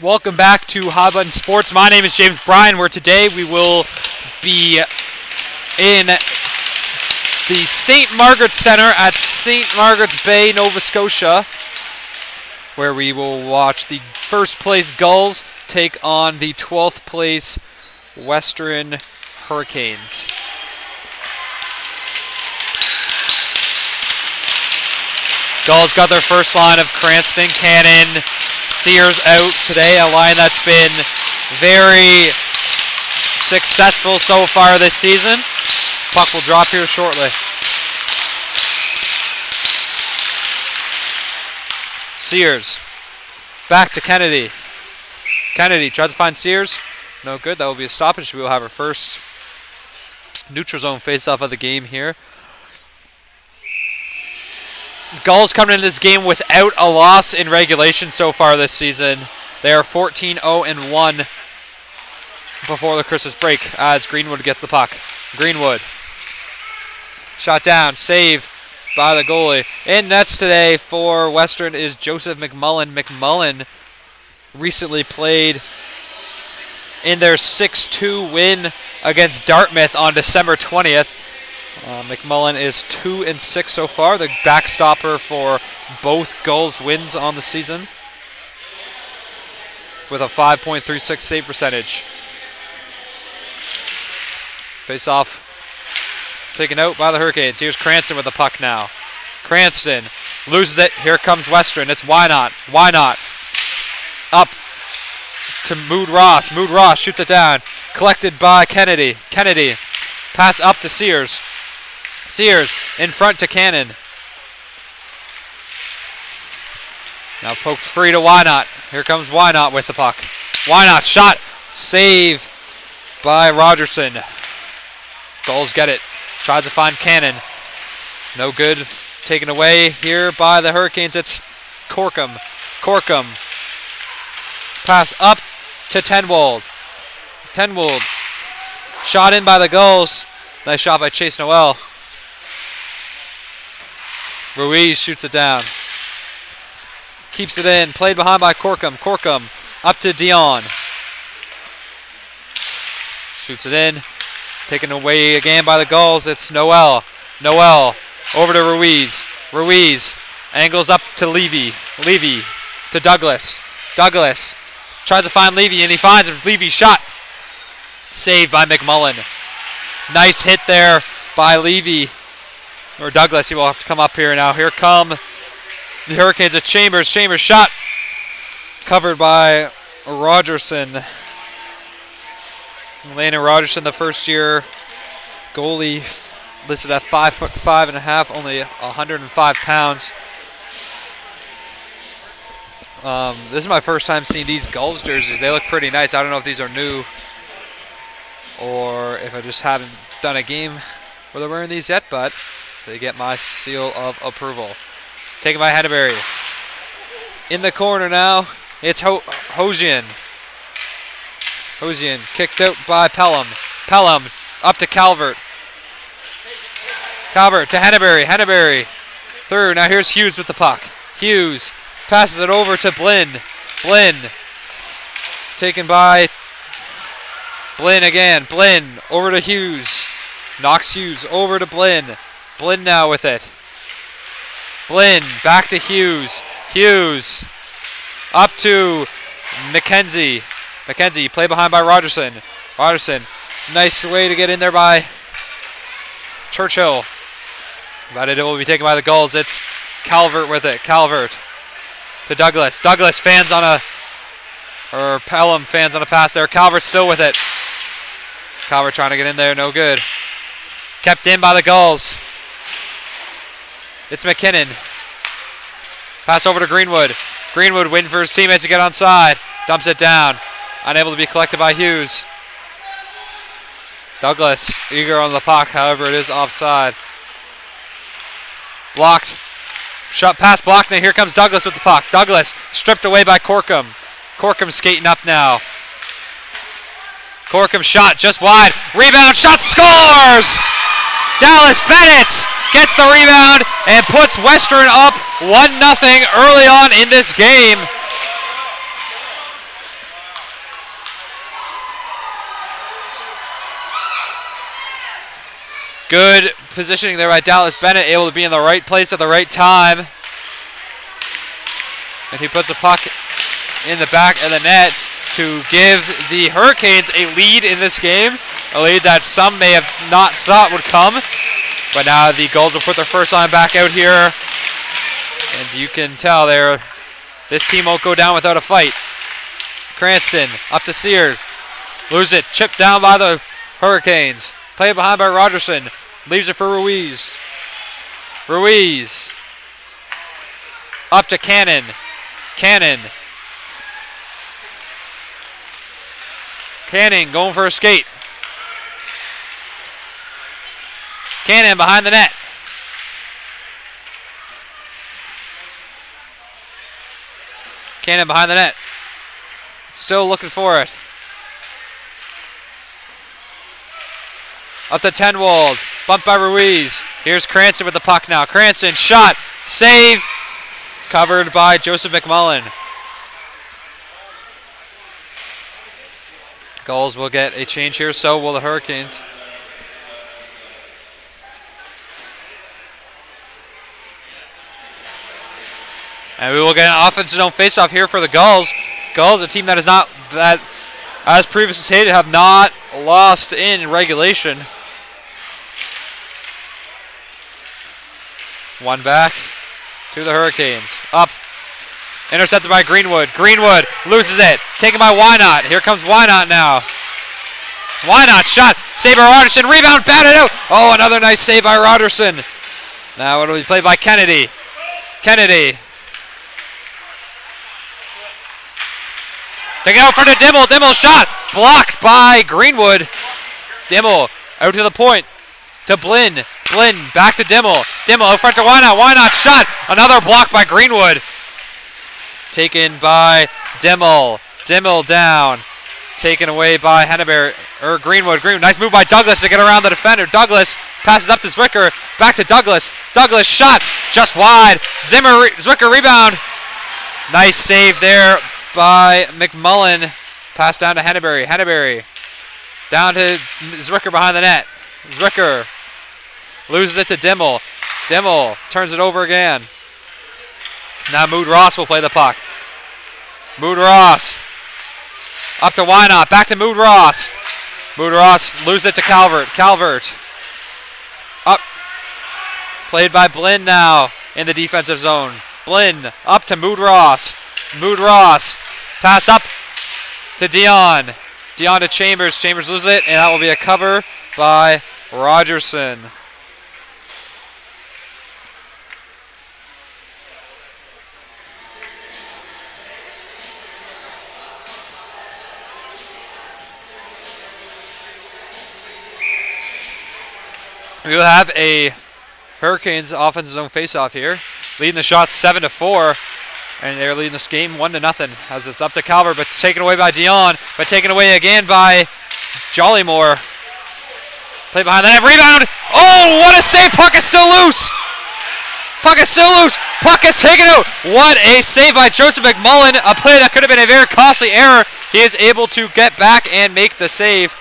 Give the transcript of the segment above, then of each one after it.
Welcome back to Hot Button Sports. My name is James Bryan, where today we will be in the St. Margaret's Centre at St. Margaret's Bay, Nova Scotia, where we will watch the first place Gulls take on the 12th place Western Hurricanes. Gulls got their first line of Cranston, Cannon, Sears out today, a line that's been very successful so far this season. Puck will drop here shortly. Sears, back to Kennedy. Kennedy tries to find Sears. No good, that will be a stoppage. We will have our first neutral zone face-off of the game here. Gulls coming into this game without a loss in regulation so far this season. They are 14-0-1 before the Christmas break as Greenwood gets the puck. Greenwood. Shot down. Save by the goalie. In nets today for Western is Joseph McMullen. McMullen recently played in their 6-2 win against Dartmouth on December 20th. McMullen is 2-6 so far, the backstopper for both Gulls wins on the season, with a 5.36 save percentage. Face off taken out by the Hurricanes. Here's Cranston with the puck now. Cranston loses it. Here comes Western. It's Why Not. Why Not. Up to Mood Ross. Mood Ross shoots it down. Collected by Kennedy. Kennedy. Pass up to Sears. Sears in front to Cannon. Now poked free to Why Not. Here comes Why Not with the puck. Why Not shot. Save by Rogerson. Gulls get it. Tries to find Cannon. No good. Taken away here by the Hurricanes. It's Corkum. Corkum. Pass up to Tenwold. Tenwold. Shot in by the Gulls. Nice shot by Chase Noel. Ruiz shoots it down. Keeps it in. Played behind by Corkum. Corkum up to Dion. Shoots it in. Taken away again by the Gulls. It's Noel. Noel over to Ruiz. Ruiz angles up to Levy. Levy to Douglas. Douglas tries to find Levy and he finds him. Levy shot. Saved by McMullen. Nice hit there by Levy. Or Douglas, he will have to come up here now. Here come the Hurricanes at Chambers. Chambers shot. Covered by Rogerson. Landon Rogerson, the first year goalie, listed at 5'5.5", only 105 pounds. This is my first time seeing these Gulls jerseys. They look pretty nice. I don't know if these are new or if I just haven't done a game where they're wearing these yet, but they get my seal of approval. Taken by Henneberry. In the corner now, it's Hosian. Hosian kicked out by Pelham. Pelham up to Calvert. Calvert to Henneberry. Henneberry through. Now here's Hughes with the puck. Hughes passes it over to Blinn. Blinn taken by Blinn again. Blinn over to Hughes. Knocks Hughes over to Blinn. Blinn now with it. Blinn back to Hughes. Hughes up to McKenzie. McKenzie play behind by Rogerson. Rogerson, nice way to get in there by Churchill. But it will be taken by the Gulls. It's Calvert with it. Calvert to Douglas. Douglas fans on a, or Pelham fans on a pass there. Calvert still with it. Calvert trying to get in there, no good. Kept in by the Gulls. It's McKinnon. Pass over to Greenwood. Greenwood waiting for his teammates to get onside. Dumps it down. Unable to be collected by Hughes. Douglas eager on the puck, however it is offside. Blocked. Shot past blocked, and here comes Douglas with the puck. Douglas stripped away by Corkum. Corkum skating up now. Corkum shot just wide. Rebound shot, scores! Dallas Bennett gets the rebound and puts Western up 1-0 early on in this game. Good positioning there by Dallas Bennett, able to be in the right place at the right time. And he puts a puck in the back of the net to give the Hurricanes a lead in this game. A lead that some may have not thought would come. But now the Gulls will put their first line back out here. And you can tell this team won't go down without a fight. Cranston up to Sears. Lose it. Chipped down by the Hurricanes. Play it behind by Rogerson. Leaves it for Ruiz. Ruiz. Up to Cannon. Cannon. Cannon going for a skate. Cannon behind the net. Cannon behind the net. Still looking for it. Up to Tenwald. Bumped by Ruiz. Here's Cranston with the puck now. Cranston shot. Save. Covered by Joseph McMullen. Gulls will get a change here. So will the Hurricanes. And we will get an offensive zone faceoff here for the Gulls. Gulls, a team that is not, that, as previously stated, have not lost in regulation. One back to the Hurricanes. Up. Intercepted by Greenwood. Greenwood loses it. Taken by Wynot. Here comes Wynot now. Wynot shot. Save by Rogerson. Rebound. Batted out. Oh, another nice save by Rogerson. Now it'll be played by Kennedy. Kennedy. Taking out for the Dimmel. Dimmel shot. Blocked by Greenwood. Dimmel out to the point. To Blinn. Blinn back to Dimmel. Dimmel out front to Wynot. Wynot shot. Another block by Greenwood. Taken by Dimmel. Dimmel down. Taken away by Greenwood. Greenwood. Nice move by Douglas to get around the defender. Douglas passes up to Zwicker. Back to Douglas. Douglas shot. Just wide. Zwicker rebound. Nice save there by McMullen. Pass down to Henneberry. Henneberry down to Zwicker behind the net. Zwicker loses it to Dimmel. Dimmel turns it over again. Now Mood Ross will play the puck. Mood Ross up to Wynot. Back to Mood Ross. Mood Ross loses it to Calvert. Calvert up. Played by Blinn now in the defensive zone. Blinn up to Mood Ross. Mood Ross. Pass up to Dion. Dion to Chambers. Chambers loses it, and that will be a cover by Rogerson. We will have a Hurricanes offensive zone faceoff here. Leading the shots 7-4. And they're leading this game 1-0 as it's up to Calvert, but taken away by Dion, but taken away again by Jollymore. Play behind the net, rebound. Oh, what a save! Puck is still loose. Puck is still loose. Puck is taken out. What a save by Joseph McMullen. A play that could have been a very costly error. He is able to get back and make the save.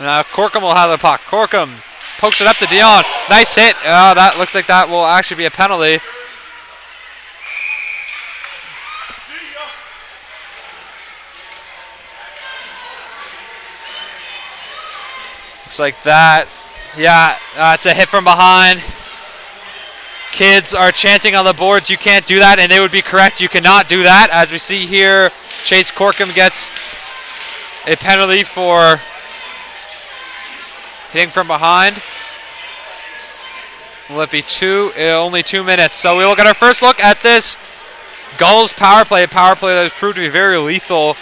Now Corkum will have the puck. Corkum pokes it up to Dion. Nice hit. That looks like that will actually be a penalty. Looks like that. Yeah, it's a hit from behind. Kids are chanting on the boards, you can't do that, and they would be correct. You cannot do that. As we see here, Chase Corkum gets a penalty for hitting from behind. Will it be only 2 minutes? So we will get our first look at this Gulls power play, a power play that has proved to be very lethal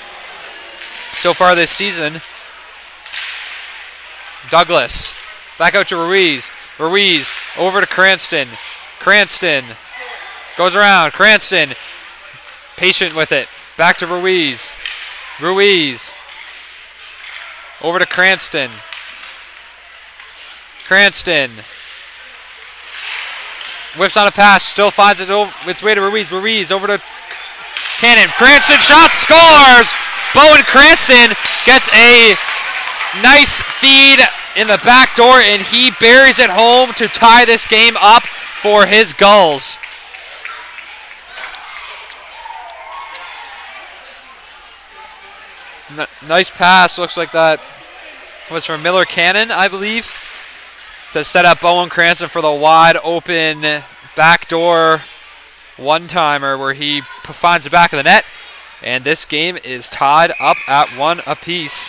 so far this season. Douglas, back out to Ruiz. Ruiz, over to Cranston. Cranston goes around. Cranston, patient with it. Back to Ruiz. Ruiz, over to Cranston. Cranston whiffs on a pass, still finds its way to Ruiz. Ruiz over to Cannon. Cranston shot, scores! Bowen Cranston gets a nice feed in the back door, and he buries it home to tie this game up for his Gulls. Nice pass. Looks like that was from Miller Cannon, I believe, to set up Bowen Cranston for the wide open backdoor one-timer where he finds the back of the net. And this game is tied up at 1 apiece.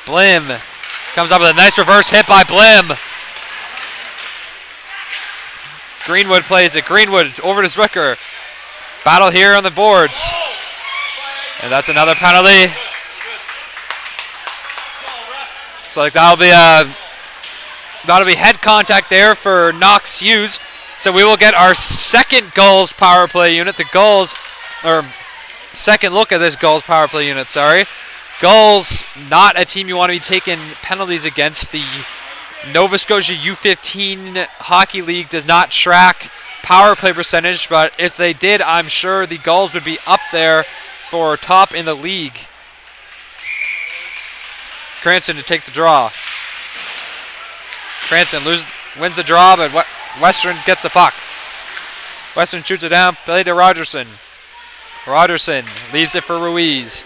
Blim comes up with a nice reverse hit by Blim. Greenwood plays it. Greenwood over to Zwicker. Battle here on the boards. And that's another penalty. So like that'll be head contact there for Knox Hughes. So we will get our second Gulls power play unit. The Gulls, or second look at this Gulls power play unit, sorry. Gulls, not a team you want to be taking penalties against. The Nova Scotia U15 Hockey League does not track power play percentage, but if they did, I'm sure the Gulls would be up there for top in the league. Cranston to take the draw. Cranston wins the draw, but Western gets the puck. Western shoots it down, play to Rogerson. Rogerson leaves it for Ruiz.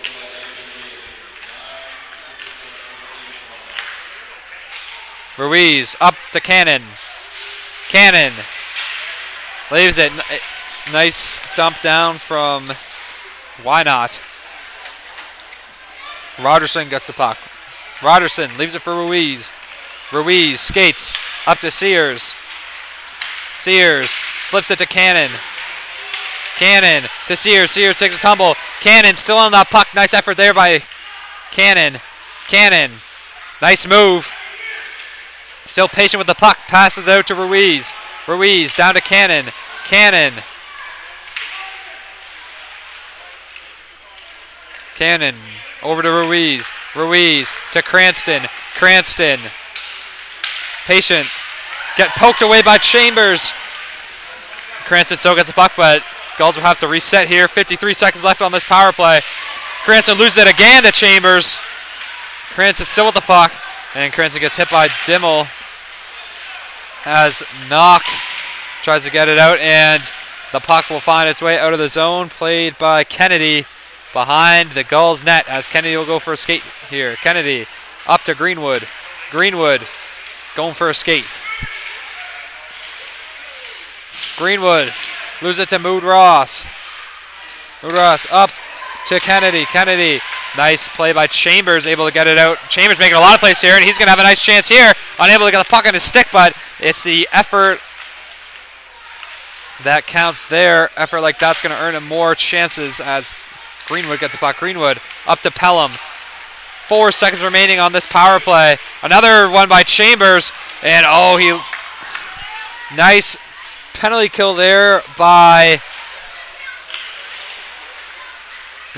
Ruiz up to Cannon. Cannon leaves it. Nice dump down from Why Not. Rogerson gets the puck. Rogerson leaves it for Ruiz. Ruiz skates up to Sears. Sears flips it to Cannon. Cannon to Sears. Sears takes a tumble. Cannon still on that puck. Nice effort there by Cannon. Cannon. Nice move. Still patient with the puck. Passes out to Ruiz. Ruiz down to Cannon. Cannon. Cannon over to Ruiz. Ruiz to Cranston. Cranston. Patient. Get poked away by Chambers. Cranston still gets the puck, but Gulls will have to reset here. 53 seconds left on this power play. Cranston loses it again to Chambers. Cranston still with the puck. And Cranston gets hit by Dimmel as Knock tries to get it out, and the puck will find its way out of the zone, played by Kennedy behind the Gulls net as Kennedy will go for a skate here. Kennedy up to Greenwood. Greenwood going for a skate. Greenwood loses it to Mood Ross. Mood Ross up to Kennedy. Kennedy, nice play by Chambers, able to get it out. Chambers making a lot of plays here, and he's going to have a nice chance here. Unable to get the puck on his stick, but it's the effort that counts there. Effort like that's going to earn him more chances as Greenwood gets the puck. Greenwood up to Pelham. 4 seconds remaining on this power play. Another one by Chambers, and nice penalty kill there by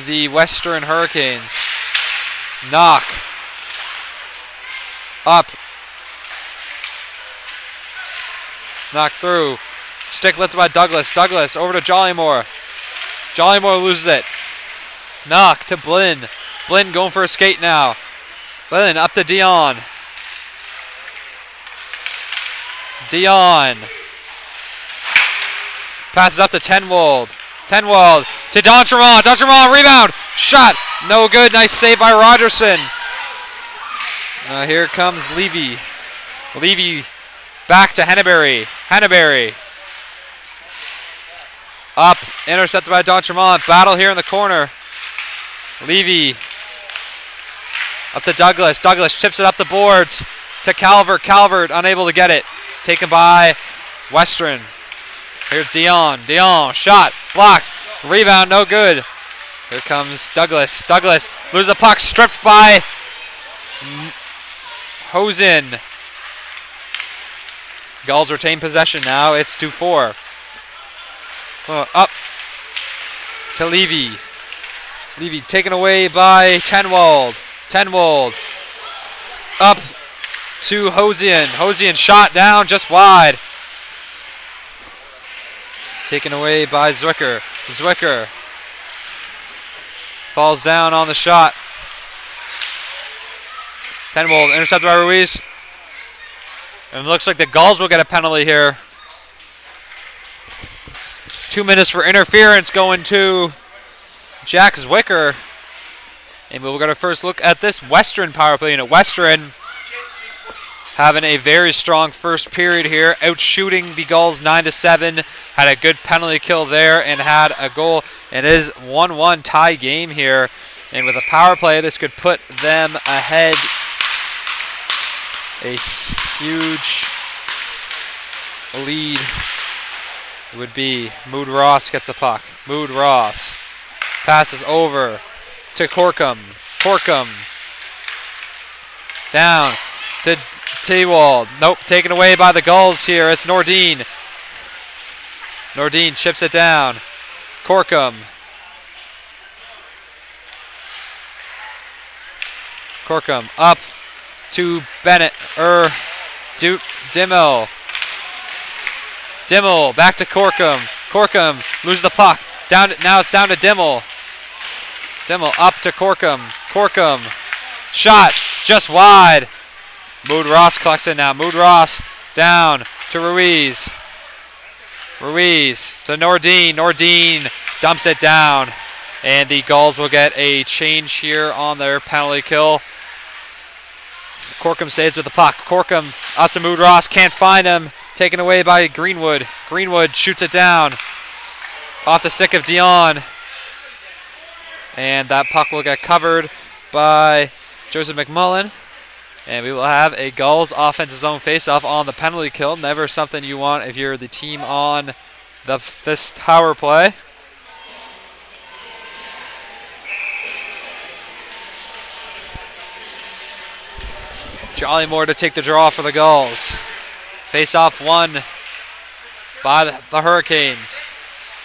the Western Hurricanes. Knock. Up. Knock through. Stick lifted by Douglas. Douglas over to Jollymore. Jollymore loses it. Knock to Blinn. Blinn going for a skate now. Blinn up to Dion. Dion. Passes up to Tenwald. Tenwald to D'Entremont. D'Entremont rebound. Shot. No good. Nice save by Rogerson. Here comes Levy. Levy back to Henneberry. Henneberry. Up. Intercepted by D'Entremont. Battle here in the corner. Levy. Up to Douglas. Douglas chips it up the boards to Calvert. Calvert unable to get it. Taken by Western. Here's Dion. Dion. Shot. Blocked. Rebound. No good. Here comes Douglas. Douglas loses the puck. Stripped by Hosen. Gulls retain possession now. It's 2-4. Up to Levy. Levy taken away by Tenwald. Tenwald up to Hosian. Hosian shot down just wide. Taken away by Zwicker. Zwicker falls down on the shot. Tenwold intercepted by Ruiz. And it looks like the Gulls will get a penalty here. 2 minutes for interference going to Jack Zwicker. And we'll get a first look at this Western power play unit. Western having a very strong first period here, outshooting the Gulls 9-7. Had a good penalty kill there and had a goal. It is 1-1 tie game here. And with a power play, this could put them ahead. A huge lead would be Mood Ross gets the puck. Mood Ross passes over to Corkum. Corkum down to T-Wall. Nope, taken away by the Gulls here. It's Nordine. Nordine chips it down. Corkum. Corkum up to Bennett. Dimmel. Dimmel back to Corkum. Corkum loses the puck. Now it's down to Dimmel. Dimmel up to Corkum. Corkum. Shot just wide. Mood Ross collects it now. Mood Ross down to Ruiz. Ruiz to Nordine. Nordine dumps it down. And the Gulls will get a change here on their penalty kill. Corkum saves with the puck. Corkum up to Mood Ross. Can't find him. Taken away by Greenwood. Greenwood shoots it down. Off the stick of Dion. And that puck will get covered by Joseph McMullen. And we will have a Gulls offensive zone faceoff on the penalty kill. Never something you want if you're the team on this power play. Jollymore to take the draw for the Gulls. Face-off won by the Hurricanes.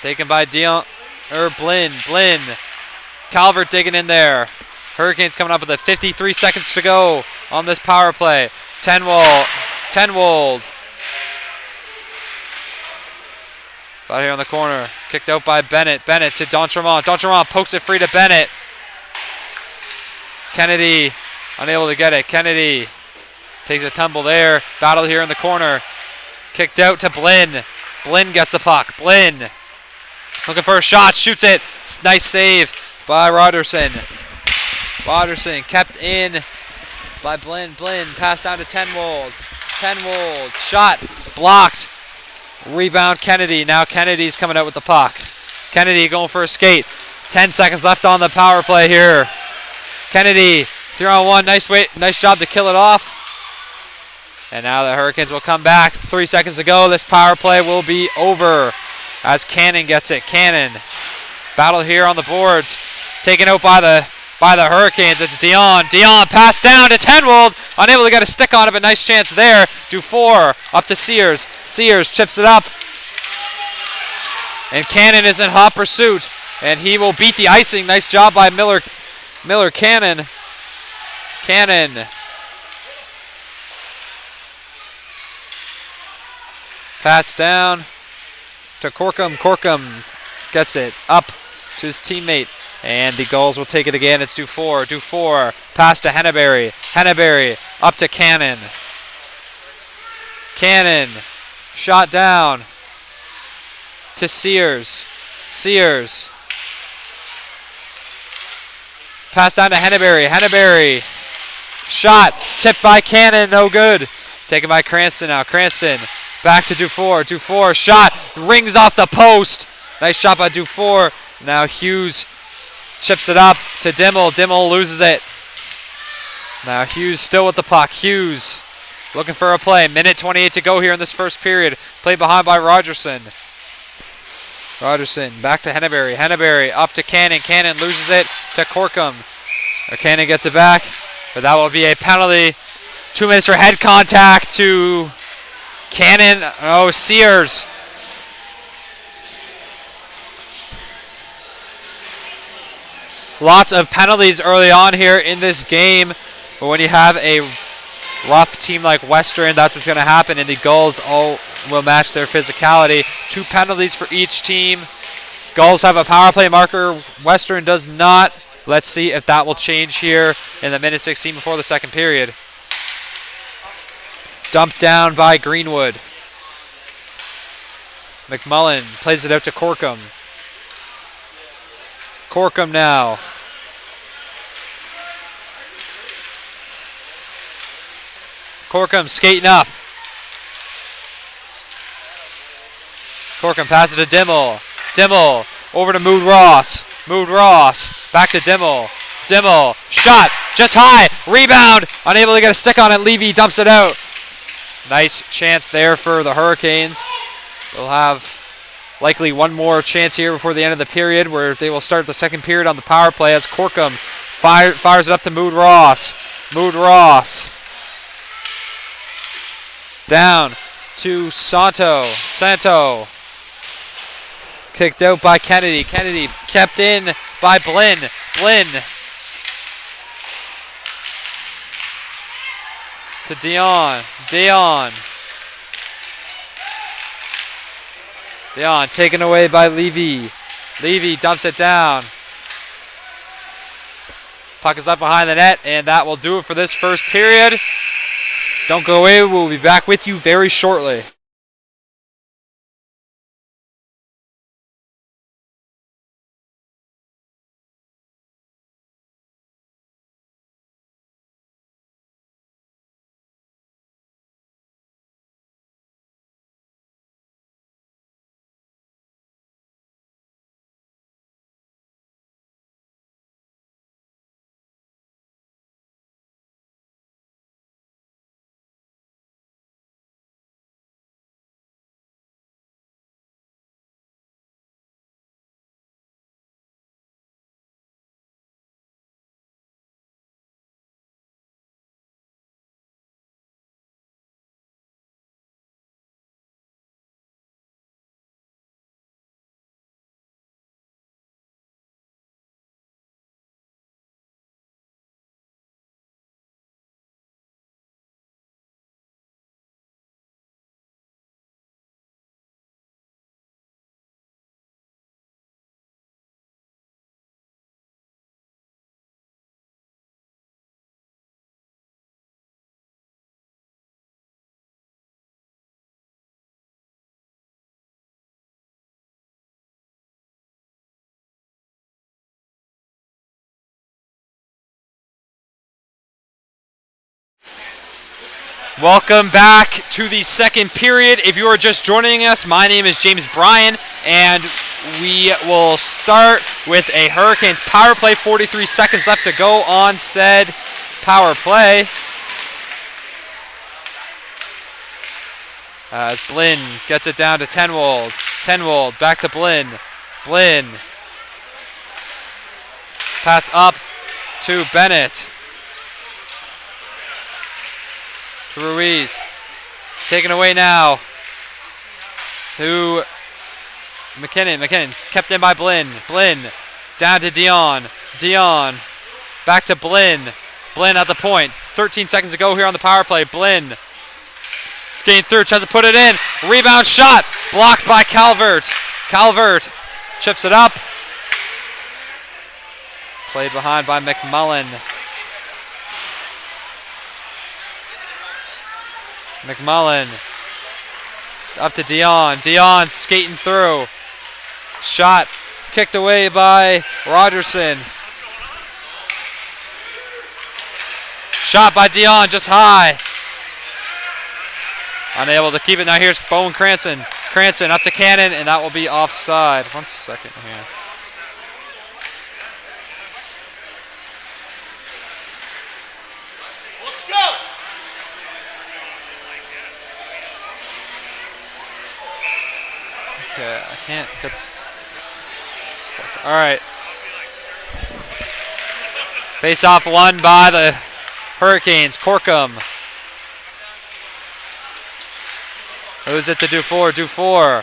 Taken by Blinn. Blinn. Calvert digging in there. Hurricanes coming up with 53 seconds to go on this power play. Tenwold. Out here on the corner. Kicked out by Bennett. Bennett to D'Entremont. D'Entremont pokes it free to Bennett. Kennedy unable to get it. Kennedy takes a tumble there. Battle here in the corner. Kicked out to Blinn. Blinn gets the puck. Blinn looking for a shot. Shoots it. Nice save by Roderson. Roderson kept in by Blinn. Blinn passed down to Tenwold. Tenwold shot blocked. Rebound Kennedy. Now Kennedy's coming out with the puck. Kennedy going for a skate. 10 seconds left on the power play here. Kennedy 3-on-1. Nice job to kill it off. And now the Hurricanes will come back. 3 seconds to go. This power play will be over as Cannon gets it. Cannon. Battle here on the boards. Taken out by the Hurricanes. It's Dion. Dion passed down to Tenwold. Unable to get a stick on it, but nice chance there. Dufour up to Sears. Sears chips it up. And Cannon is in hot pursuit. And he will beat the icing. Nice job by Miller Cannon. Cannon. Pass down to Corkum. Corkum gets it up to his teammate. And the Gulls will take it again. It's Dufour. Dufour pass to Henneberry. Henneberry up to Cannon. Cannon shot down to Sears. Sears pass down to Henneberry. Henneberry shot tipped by Cannon. No good. Taken by Cranston now. Cranston back to Dufour. Dufour shot rings off the post. Nice shot by Dufour. Now Hughes chips it up to Dimmel. Dimmel loses it. Now Hughes still with the puck. Hughes looking for a play. Minute 28 to go here in this first period. Played behind by Rogerson. Rogerson back to Henneberry. Henneberry up to Cannon. Cannon loses it to Corkum. Or Cannon gets it back. But that will be a penalty. 2 minutes for head contact to Cannon. Oh, Sears. Lots of penalties early on here in this game. But when you have a rough team like Western, that's what's going to happen. And the Gulls all will match their physicality. 2 penalties for each team. Gulls have a power play marker. Western does not. Let's see if that will change here in the minute 16 before the second period. Dumped down by Greenwood. McMullen plays it out to Corkum. Corkum now. Corkum skating up. Corkum passes to Dimmel. Dimmel over to Mood Ross. Mood Ross back to Dimmel. Dimmel shot just high. Rebound. Unable to get a stick on it. Levy dumps it out. Nice chance there for the Hurricanes. They'll have likely one more chance here before the end of the period where they will start the second period on the power play as Corkum fires it up to Mood Ross. Mood Ross. Down to Santo. Kicked out by Kennedy. Kennedy kept in by Blinn. Blinn to Dion. Dion taken away by Levy. Levy dumps it down. Puck is left behind the net, and that will do it for this first period. Don't go away. We'll be back with you very shortly. Welcome back to the second period. If you are just joining us, my name is James Bryan, and we will start with a Hurricanes power play. 43 seconds left to go on said power play. As Blinn gets it down to Tenwold. Tenwold back to Blinn. Blinn. Pass up to Bennett. To Ruiz. Taken away now to McKinnon. McKinnon kept in by Blinn. Blinn down to Dion. Dion back to Blinn. Blinn at the point. 13 seconds to go here on the power play. Blinn skating through, tries to put it in. Rebound shot blocked by Calvert. Calvert chips it up. Played behind by McMullen. McMullen up to Dion. Dion skating through. Shot kicked away by Rogerson. Shot by Dion just high. Unable to keep it. Now here's Bowen Cranston. Cranston up to Cannon, and that will be offside. 1 second here. Let's go! Okay, I can't get... All right. Face off won by the Hurricanes. Corkum. Moves it to Dufour. Dufour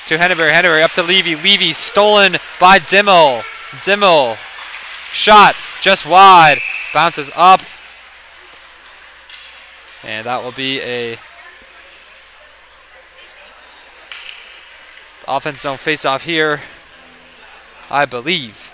to Henneberry. Henneberry up to Levy. Levy stolen by Dimmel. Dimmel. Shot just wide. Bounces up. And that will be a offense zone face off here, I believe.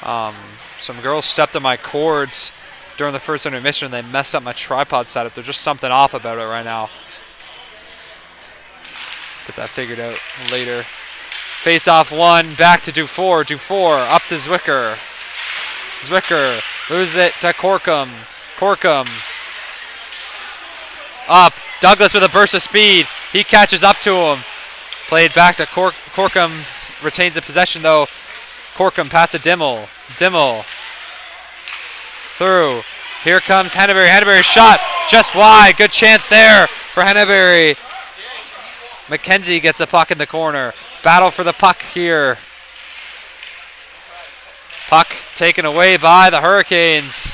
Some girls stepped on my cords during the first intermission. They messed up my tripod setup. There's just something off about it right now. Get that figured out later. Face off 1, back to Dufour. Dufour up to Zwicker. Zwicker loses it to Corkum. Corkum up. Douglas with a burst of speed. He catches up to him. Played back to Corkum. Retains the possession though. Corkum pass to Dimmel. Dimmel through. Here comes Henneberry. Henneberry shot just wide. Good chance there for Henneberry. McKenzie gets the puck in the corner. Battle for the puck here. Puck taken away by the Hurricanes.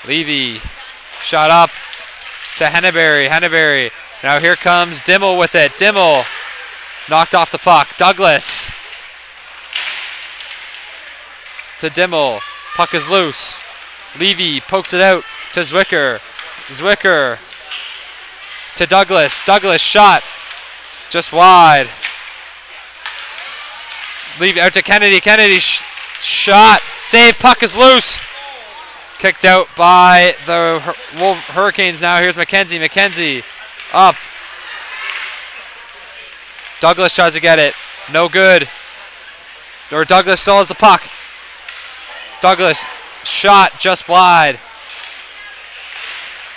Levy shot up to Henneberry. Henneberry. Now here comes Dimmel with it. Dimmel knocked off the puck. Douglas to Dimmel. Puck is loose. Levy pokes it out to Zwicker. Zwicker to Douglas. Douglas shot just wide. Levy out to Kennedy. Kennedy shot. Save. Puck is loose. Kicked out by the Hurricanes now. Here's McKenzie. McKenzie up. Douglas tries to get it. No good. Or Douglas still has the puck. Douglas shot just wide.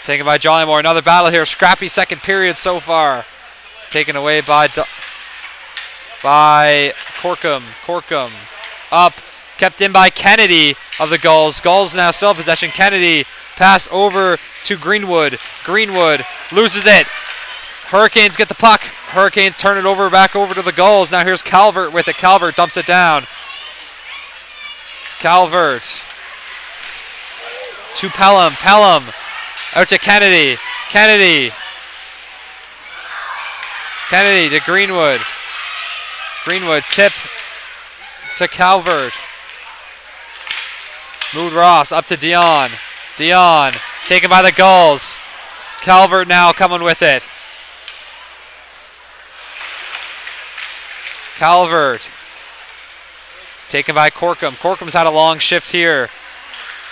Taken by Jollymore. Another battle here. Scrappy second period so far. Taken away by Corkum. Corkum up. Kept in by Kennedy of the Gulls. Gulls now still in possession. Kennedy pass over to Greenwood. Greenwood loses it. Hurricanes get the puck. Hurricanes turn it over back over to the Gulls. Now here's Calvert with it. Calvert dumps it down. Calvert to Pelham. Pelham out to Kennedy. Kennedy. Kennedy to Greenwood. Greenwood tip to Calvert. Mood Ross up to Dion. Dion taken by the Gulls. Calvert now coming with it. Calvert taken by Corkum. Corkum's had a long shift here.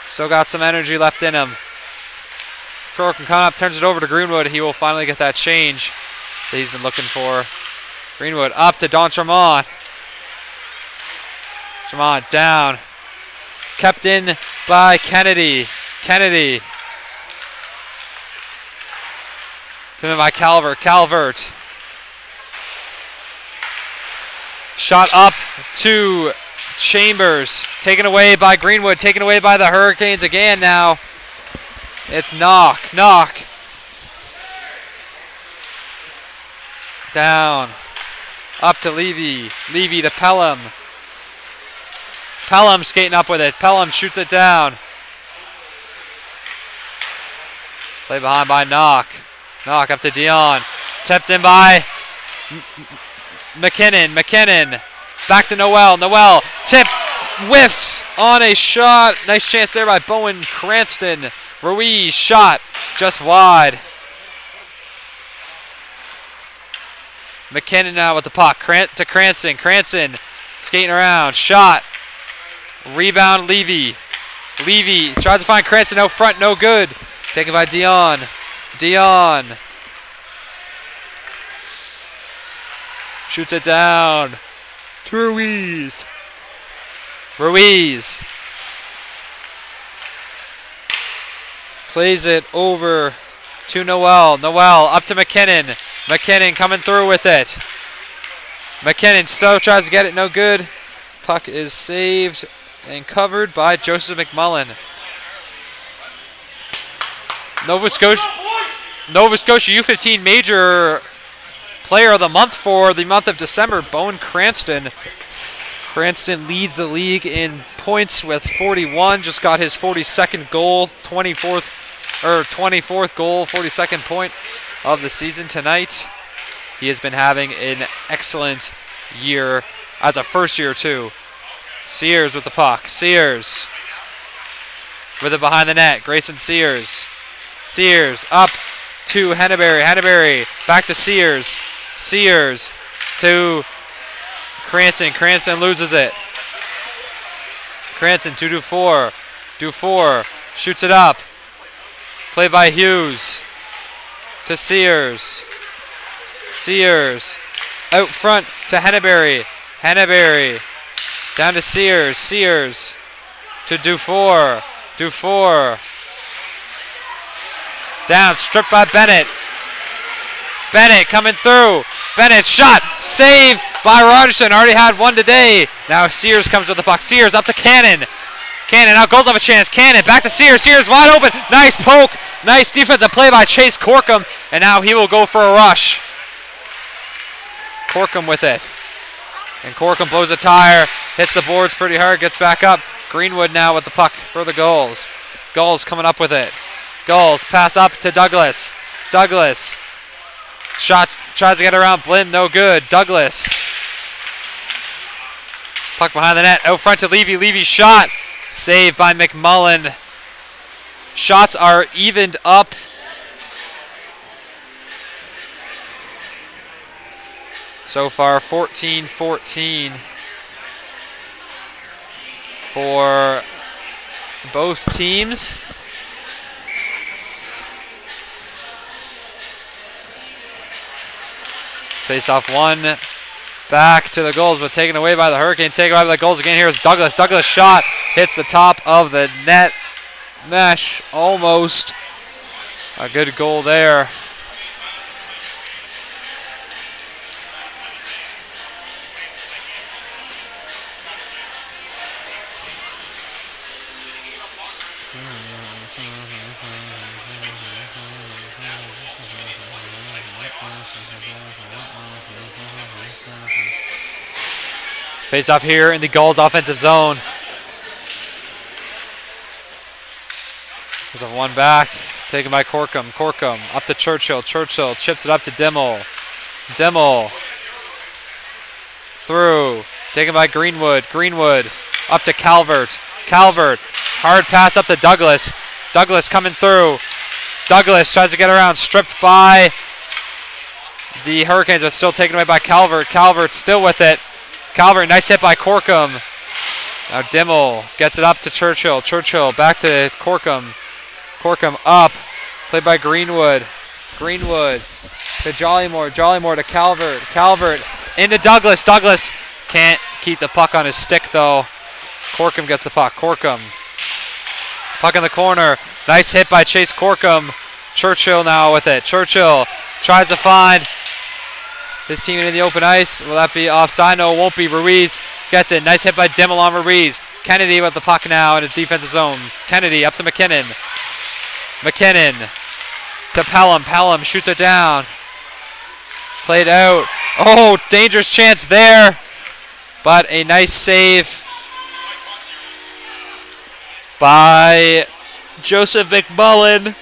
Still got some energy left in him. Corkum coming up, turns it over to Greenwood. He will finally get that change that he's been looking for. Greenwood up to Don Tremont. Tremont down. Kept in by Kennedy. Kennedy. Coming by Calvert. Calvert. Shot up to Chambers. Taken away by Greenwood. Taken away by the Hurricanes again now. It's Knock. Knock. Down. Up to Levy. Levy to Pelham. Pelham skating up with it. Pelham shoots it down. Play behind by Knock. Knock up to Dion. Tipped in by McKinnon. McKinnon. Back to Noel. Noel. Tip. Whiffs on a shot. Nice chance there by Bowen Cranston. Ruiz shot just wide. McKinnon now with the puck. To Cranston. Cranston skating around. Shot. Rebound Levy. Levy tries to find Cranston out front. No good. Taken by Dion. Dion. Shoots it down to Ruiz. Ruiz. Plays it over to Noel. Noel up to McKinnon. McKinnon coming through with it. McKinnon still tries to get it. No good. Puck is saved and covered by Joseph McMullen. Nova Scotia U15 major player of the month for the month of December, Bowen Cranston. Cranston leads the league in points with 41. Just got his 42nd goal, 24th goal, 42nd point of the season tonight. He has been having an excellent year as a first year too. Sears with the puck. Sears with it behind the net. Grayson Sears. Sears up to Henneberry. Henneberry back to Sears. Sears to Cranston. Cranston loses it. Cranston to Dufour. Dufour shoots it up. Play by Hughes to Sears. Sears out front to Henneberry. Henneberry down to Sears. Sears to Dufour. Dufour down, stripped by Bennett. Bennett coming through. Bennett shot, save by Rogerson. Already had one today. Now Sears comes with the puck. Sears up to Cannon. Cannon, now Gulls have a chance. Cannon back to Sears. Sears wide open. Nice poke. Nice defensive play by Chase Corkum. And now he will go for a rush. Corkum with it. And Corkum blows a tire. Hits the boards pretty hard. Gets back up. Greenwood now with the puck for the Gulls. Gulls coming up with it. Gulls pass up to Douglas. Douglas. Shot tries to get around Blinn. No good. Douglas. Puck behind the net. Out front to Levy. Levy's shot. Saved by McMullen. Shots are evened up. So far 14-14 for both teams. Face off one back to the Gulls, but taken away by the Hurricanes. Taken away by the Gulls again. Here's Douglas. Douglas shot hits the top of the net mesh. Almost a good goal there. Face off here in the Gulls offensive zone. There's a one back, taken by Corkum. Corkum up to Churchill. Churchill chips it up to Dimmel. Dimmel through, taken by Greenwood. Greenwood up to Calvert. Calvert, hard pass up to Douglas. Douglas coming through. Douglas tries to get around, stripped by the Hurricanes, are still taken away by Calvert. Calvert still with it. Calvert, nice hit by Corkum. Now Dimmel gets it up to Churchill. Churchill back to Corkum. Corkum up. Played by Greenwood. Greenwood to Jollymore. Jollymore to Calvert. Calvert into Douglas. Douglas can't keep the puck on his stick though. Corkum gets the puck. Corkum. Puck in the corner. Nice hit by Chase Corkum. Churchill now with it. Churchill tries to find his teammate in the open ice. Will that be offside? No, it won't be. Ruiz gets it. Nice hit by Dimmel on Ruiz. Kennedy with the puck now in the defensive zone. Kennedy up to McKinnon. McKinnon to Pelham. Pelham shoots it down. Played out. Oh, dangerous chance there. But a nice save by Joseph McMullen.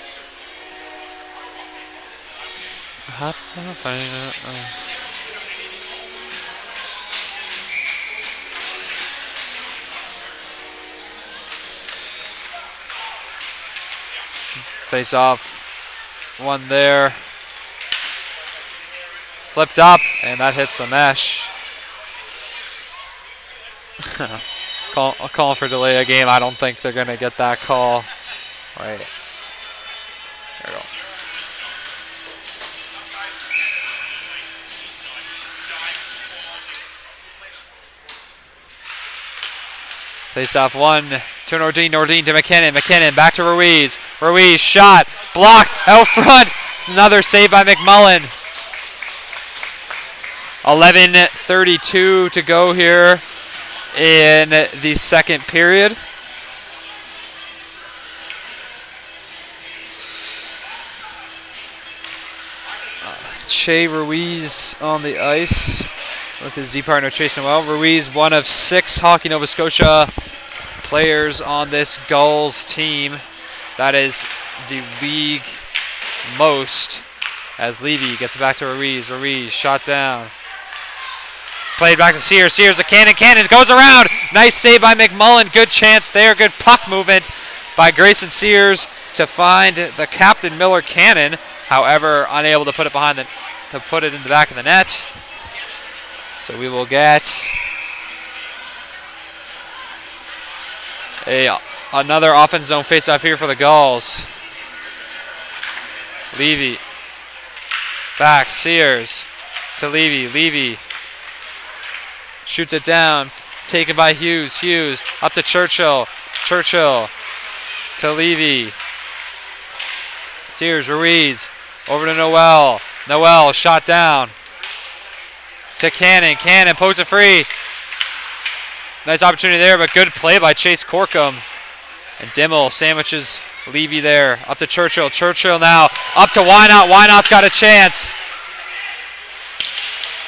Face off one there. Flipped up, and that hits the mesh. Calling for delay of game. I don't think they're going to get that call. Right. There we go. Face off one to Nordine. Nordine to McKinnon. McKinnon back to Ruiz. Ruiz shot. Blocked out front. Another save by McMullen. 11:32 to go here in the second period. Che Ruiz on the ice with his Z partner Chase Noel. Ruiz, one of 6 Hockey Nova Scotia players on this Gulls team. That is the league most, as Levy gets it back to Ruiz. Ruiz shot down. Played back to Sears. Sears to Cannon. Cannon goes around. Nice save by McMullen. Good chance there. Good puck movement by Grayson Sears to find the captain Miller Cannon. However, unable to put it behind to put it in the back of the net. So we will get Another offense zone face-off here for the Gulls. Levy. Back, Sears to Levy. Levy shoots it down. Taken by Hughes. Hughes up to Churchill. Churchill to Levy. Sears, Ruiz over to Noel. Noel shot down to Cannon. Cannon pokes it free. Nice opportunity there, but good play by Chase Corkum. And Dimmel sandwiches Levy there. Up to Churchill. Churchill now up to Wynot. Wynot's got a chance.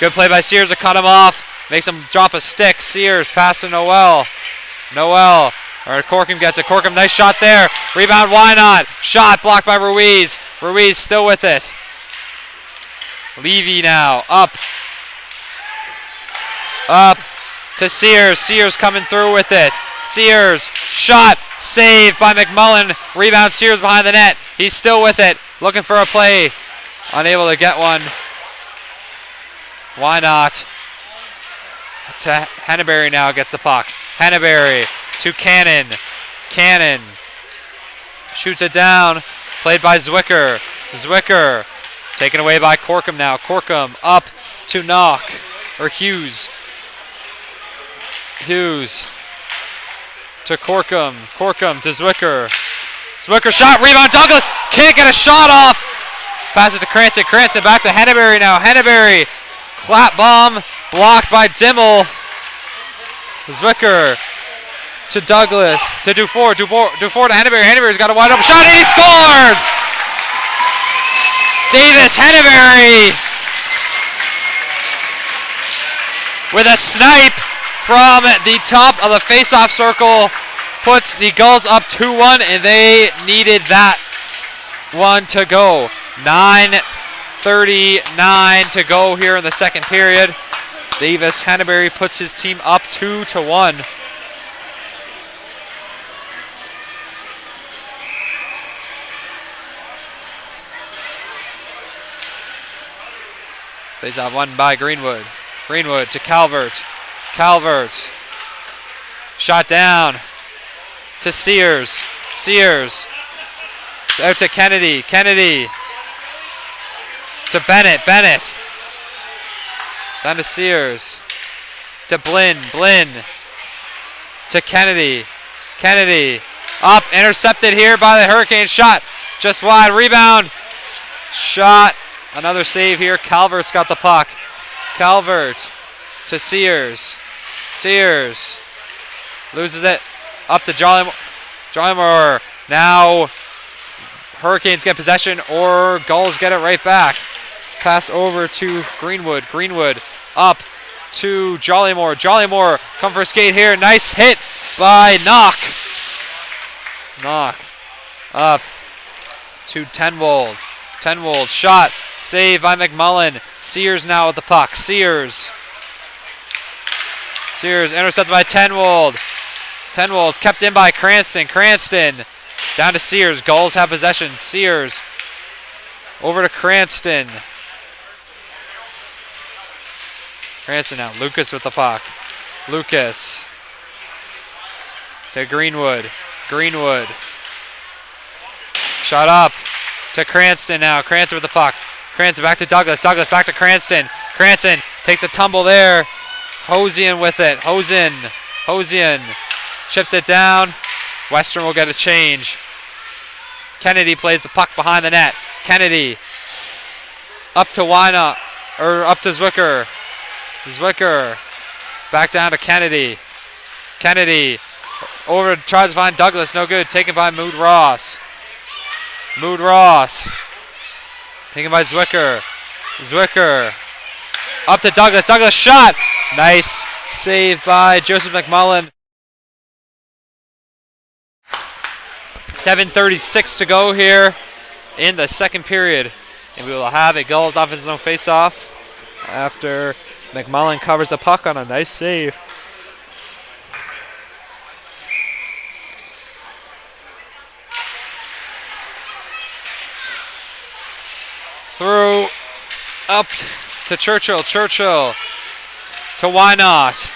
Good play by Sears to cut him off. Makes him drop a stick. Sears pass to Noel. Noel. Or Corkum gets it. Corkum, nice shot there. Rebound, Wynot. Shot blocked by Ruiz. Ruiz still with it. Levy now. Up. Up to Sears. Sears coming through with it. Sears. Shot. Saved by McMullen. Rebound, Sears behind the net. He's still with it. Looking for a play. Unable to get one. Wynot. To Henneberry now gets the puck. Henneberry to Cannon. Cannon shoots it down. Played by Zwicker. Zwicker taken away by Corkum now. Corkum up to Knock. Or Hughes. Hughes to Corkum. Corkum to Zwicker. Zwicker shot. Rebound. Douglas can't get a shot off. Passes to Cranston. Cranston back to Henneberry now. Henneberry. Clap bomb. Blocked by Dimmel. Zwicker to Douglas. To Dufour. Dufour to Henneberry. Henneberry's got a wide open shot and he scores! Davis Henneberry with a snipe from the top of the face-off circle puts the Gulls up 2-1, and they needed that one to go. 9:39 to go here in the second period. Davis Henneberry puts his team up 2-1. Face-off won by Greenwood. Greenwood to Calvert. Calvert. Shot down to Sears. Sears. Out to Kennedy. Kennedy. To Bennett. Bennett. Down to Sears. To Blinn. Blinn. To Kennedy. Kennedy. Up. Intercepted here by the Hurricanes. Shot. Just wide. Rebound. Shot. Another save here. Calvert's got the puck. Calvert to Sears. Sears loses it. Up to Jollymore. Jollymore. Now Hurricanes get possession or Gulls get it right back. Pass over to Greenwood. Greenwood up to Jollymore. Jollymore come for a skate here. Nice hit by Knock. Knock up to Tenwold. Tenwold shot. Save by McMullen. Sears now with the puck. Sears. Sears intercepted by Tenwold. Tenwold kept in by Cranston. Cranston down to Sears. Gulls have possession. Sears over to Cranston. Cranston now. Lucas with the puck. Lucas to Greenwood. Greenwood. Shot up to Cranston now. Cranston with the puck. Cranston back to Douglas. Douglas back to Cranston. Cranston takes a tumble there. Hosian with it. Hosian chips it down. Western will get a change. Kennedy plays the puck behind the net. Kennedy up to Wynot, or up to Zwicker. Zwicker back down to Kennedy. Kennedy over, tries to find Douglas. No good. Taken by Mood Ross. Mood Ross. Taken by Zwicker. Zwicker. Up to Douglas. Douglas shot. Nice save by Joseph McMullen. 7:36 to go here in the second period. And we will have a Gulls offensive zone face-off after McMullen covers the puck on a nice save. Through, up to Churchill. Churchill to Wynot.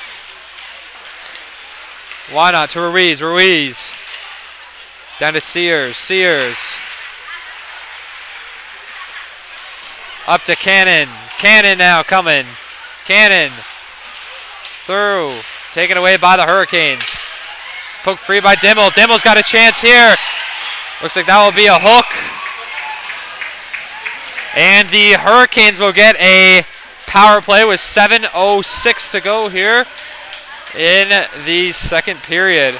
Why not to Ruiz? Ruiz. Down to Sears. Sears. Up to Cannon. Cannon now coming. Cannon. Through. Taken away by the Hurricanes. Poked free by Dimmel. Dimmel's got a chance here. Looks like that will be a hook. And the Hurricanes will get a power play with 7:06 to go here in the second period.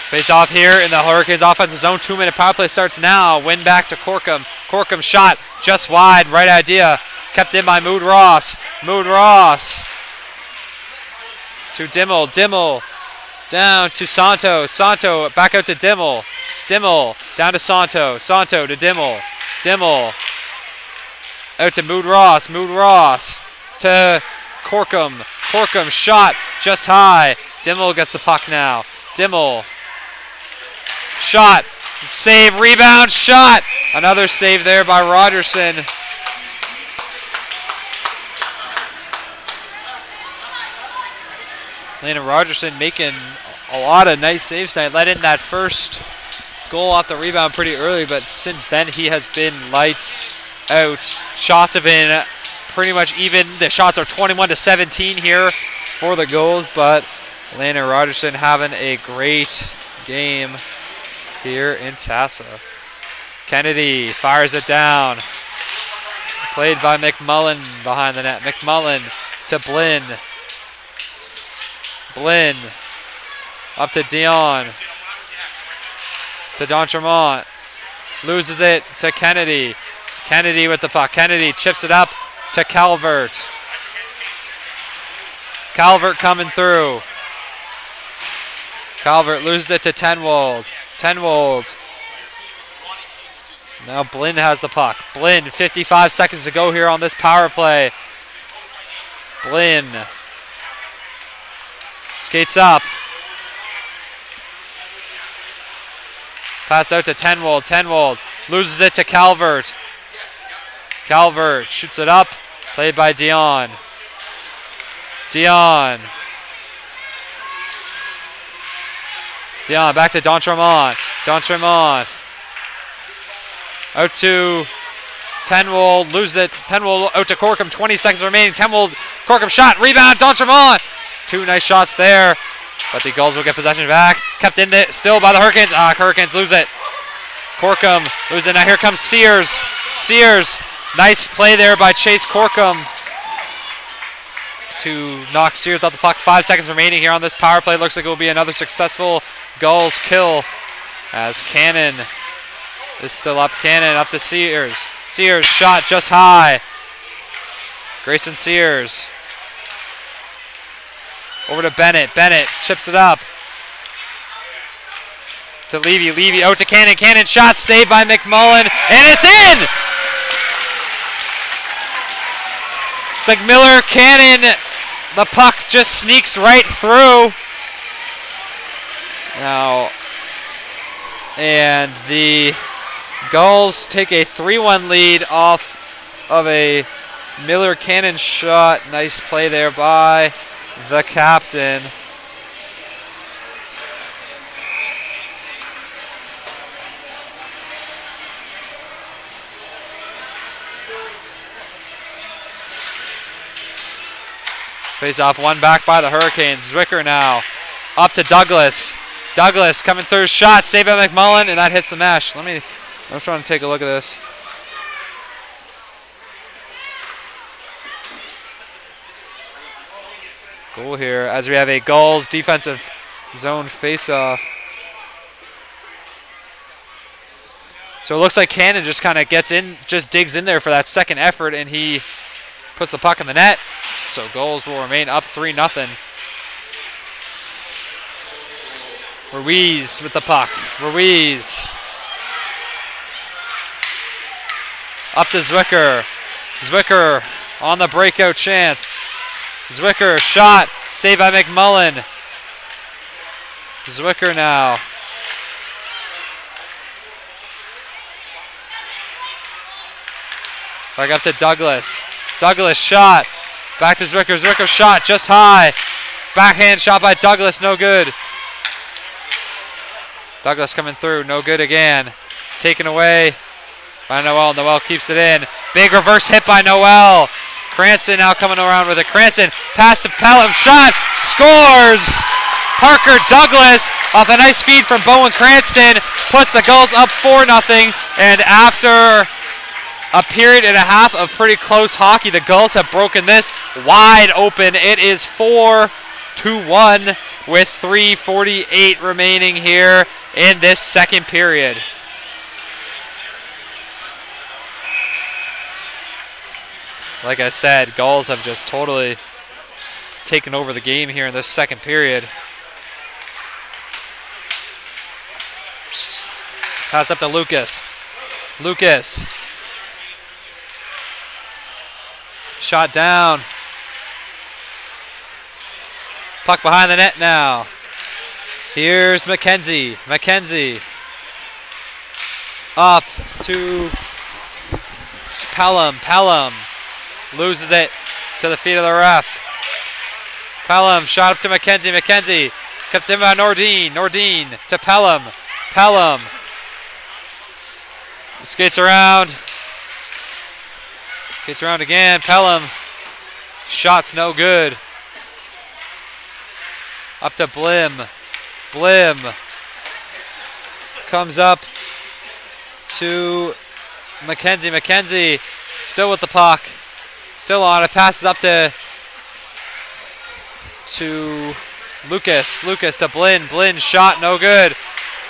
Face off here in the Hurricanes offensive zone. 2-minute power play starts now. Win back to Corkum. Corkum shot just wide. Right idea. Kept in by Mood Ross. Mood Ross. To Dimmel. Dimmel. Down to Santo. Santo back out to Dimmel. Dimmel. Down to Santo. Santo to Dimmel. Dimmel. Out to Mood Ross. Mood Ross. To Corkum. Corkum shot just high. Dimmel gets the puck now. Dimmel. Shot, save, rebound, shot. Another save there by Rogerson. Landon Rogerson making a lot of nice saves tonight. Let in that first goal off the rebound pretty early, but since then he has been lights out. Shots have been pretty much even. The shots are 21-17 here for the Gulls, but Landon Rogerson having a great game here in Tassa. Kennedy fires it down. Played by McMullen behind the net. McMullen to Blinn. Blinn up to Dion. To D'Entremont. Loses it to Kennedy. Kennedy with the puck. Kennedy chips it up to Calvert. Calvert coming through. Calvert loses it to Tenwold. Tenwold. Now Blinn has the puck. Blinn, 55 seconds to go here on this power play. Blinn. Skates up. Pass out to Tenwold. Tenwold loses it to Calvert. Calvert shoots it up. Played by Dion. Dion. Dion back to D'Entremont. D'Entremont. Out to Tenwold. Loses it. Tenwold out to Corkum. 20 seconds remaining. Tenwold. Corkum shot. Rebound. D'Entremont. Two nice shots there. But the Gulls will get possession back. Kept in there still by the Hurricanes. Hurricanes lose it. Corkum loses it. Now here comes Sears. Sears. Nice play there by Chase Corkum to knock Sears off the puck. 5 seconds remaining here on this power play. Looks like it will be another successful Gulls kill as Cannon is still up. Cannon up to Sears. Sears shot just high. Grayson Sears. Over to Bennett. Bennett chips it up. To Levy. Levy out to Cannon. Cannon shot saved by McMullen. And it's in! It's like Miller, Cannon. The puck just sneaks right through. Now, and the Gulls take a 3-1 lead off of a Miller Cannon shot. Nice play there by the captain. Face off one back by the Hurricanes. Zwicker now up to Douglas. Douglas coming through, shot saved by McMullen, and that hits the mesh. I'm trying to take a look at this. Goal here as we have a Gulls defensive zone face-off. So it looks like Cannon just kind of gets in, just digs in there for that second effort, and he puts the puck in the net. So Gulls will remain up 3-0. Ruiz with the puck. Ruiz. Up to Zwicker. Zwicker on the breakout chance. Zwicker, shot. Saved by McMullen. Zwicker now. Back up to Douglas. Douglas shot. Back to Zwicker. Zwicker shot just high. Backhand shot by Douglas, no good. Douglas coming through, no good again. Taken away by Noel. Noel keeps it in. Big reverse hit by Noel. Cranston now coming around with it. Cranston pass to Pelham. Shot. Scores. Parker Douglas off a nice feed from Bowen Cranston puts the Gulls up 4-0. And after a period and a half of pretty close hockey, the Gulls have broken this wide open. It is 4-1 with 3:48 remaining here in this second period. Like I said, Gulls have just totally taken over the game here in this second period. Pass up to Lucas. Lucas. Shot down. Puck behind the net now. Here's McKenzie. McKenzie. Up to Pelham. Pelham loses it to the feet of the ref. Pelham shot up to McKenzie. McKenzie kept in by Nordine. Nordine to Pelham. Pelham skates around. Skates around again. Pelham. Shot's no good. Up to Blim. Blim comes up to McKenzie. McKenzie still with the puck. Still on it. Passes up to Lucas. Lucas to Blinn. Blinn shot no good.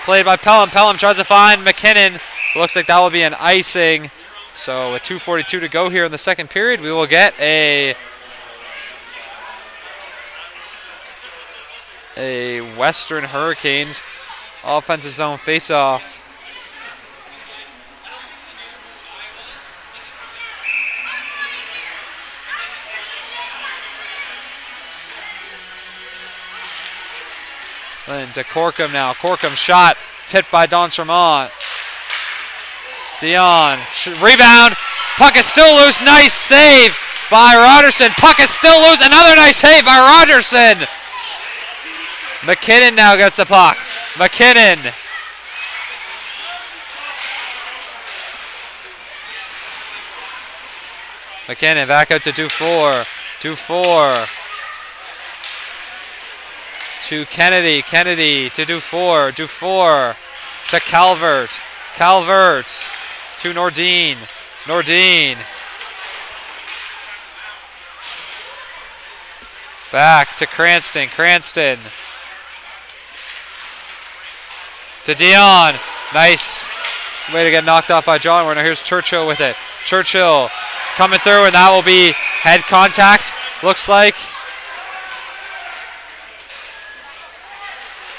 Played by Pelham. Pelham tries to find McKinnon. Looks like that will be an icing. So with 2:42 to go here in the second period, we will get a Western Hurricanes offensive zone faceoff. Then to Corkum now. Corkum shot tipped by Don Tremont. Dion, rebound. Puck is still loose. Nice save by Rogerson. Puck is still loose. Another nice save by Rogerson. McKinnon now gets the puck. McKinnon. McKinnon back out to Dufour. Dufour to Kennedy. Kennedy to Dufour. Dufour to Calvert. Calvert to Nordine. Nordine. Back to Cranston. Cranston. To Dion. Nice way to get knocked off by John Werner. Here's Churchill with it. Churchill coming through, and that will be head contact, looks like.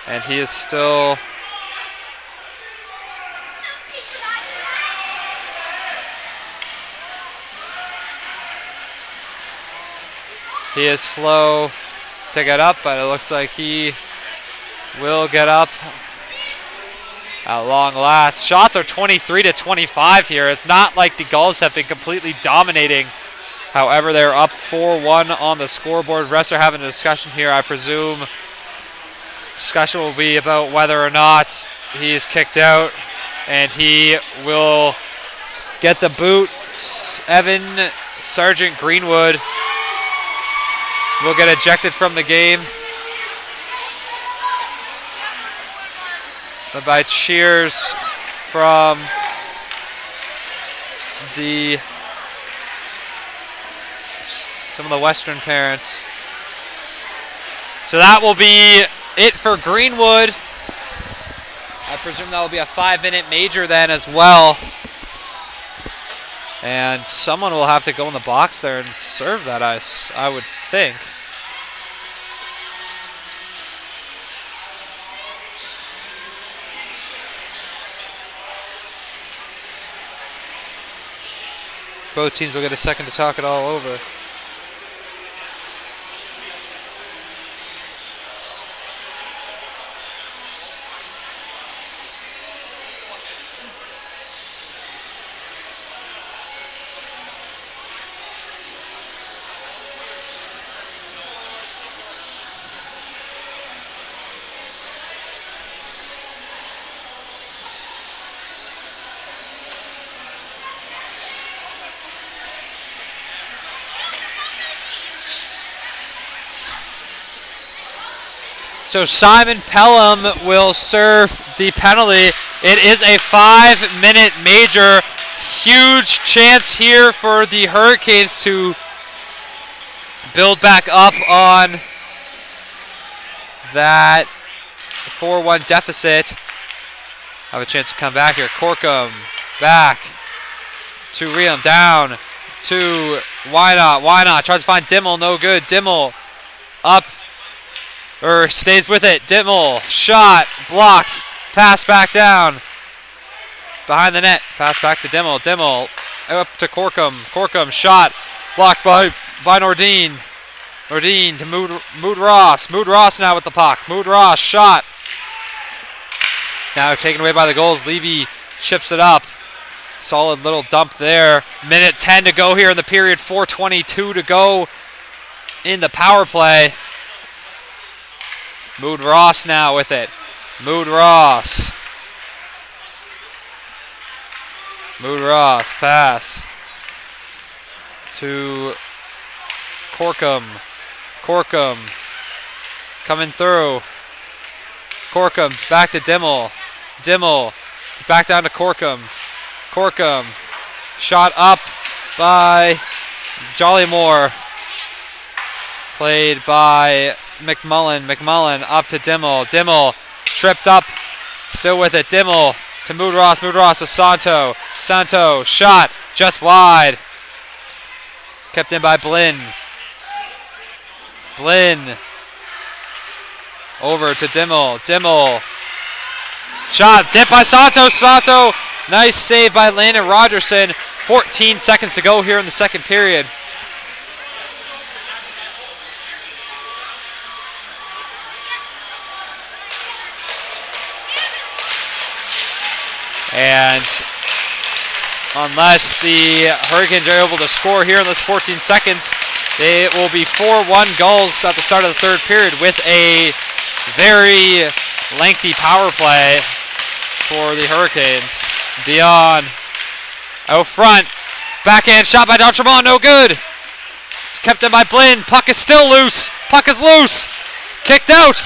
And he is still... He is slow to get up, but it looks like he will get up at long last. Shots are 23-25 here. It's not like the Gulls have been completely dominating. However, they're up 4-1 on the scoreboard. Refs are having a discussion here. I presume discussion will be about whether or not he is kicked out, and he will get the boot. Evan Sergeant Greenwood will get ejected from the game. But by cheers from some of the Western parents. So that will be it for Greenwood. I presume that will be a 5-minute major then as well. And someone will have to go in the box there and serve that ice, I would think. Both teams will get a second to talk it all over. So Simon Pelham will serve the penalty. It is a 5-minute major. Huge chance here for the Hurricanes to build back up on that 4-1 deficit. Have a chance to come back here. Corkum back to Riem, down to Why Not. Tries to find Dimmel, no good. Dimmel up, or stays with it. Dimmel, shot, blocked, pass back down. Behind the net, pass back to Dimmel. Dimmel up to Corkum. Corkum, shot, blocked by Nordine. Nordine to Mood Ross. Mood Ross now with the puck. Mood Ross, shot. Now taken away by the Gulls. Levy chips it up. Solid little dump there. Minute 10 to go here in the period. 4:22 to go in the power play. Mood Ross now with it. Mood Ross. Mood Ross, pass to Corkum. Corkum coming through. Corkum back to Dimmel. Dimmel, it's back down to Corkum. Corkum, shot up by Jollymore. Played by McMullen. McMullen up to Dimmel. Dimmel tripped up, still with it. Dimmel to Mood Ross. Mood Ross to Santo. Santo, shot just wide. Kept in by Blinn. Blinn over to Dimmel. Dimmel, shot, dipped by Santo. Santo, nice save by Landon Rogerson. 14 seconds to go here in the second period. And unless the Hurricanes are able to score here in this 14 seconds, it will be 4-1 Gulls at the start of the third period with a very lengthy power play for the Hurricanes. Dion out front. Backhand shot by D'Entremont, no good. Kept in by Blinn. Puck is still loose. Puck is loose. Kicked out.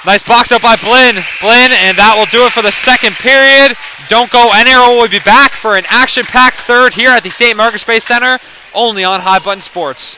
Nice box out by Blinn. Blinn, and that will do it for the second period. Don't go anywhere. We'll be back for an action-packed third here at the St. Margaret's Bay Center, only on High Button Sports.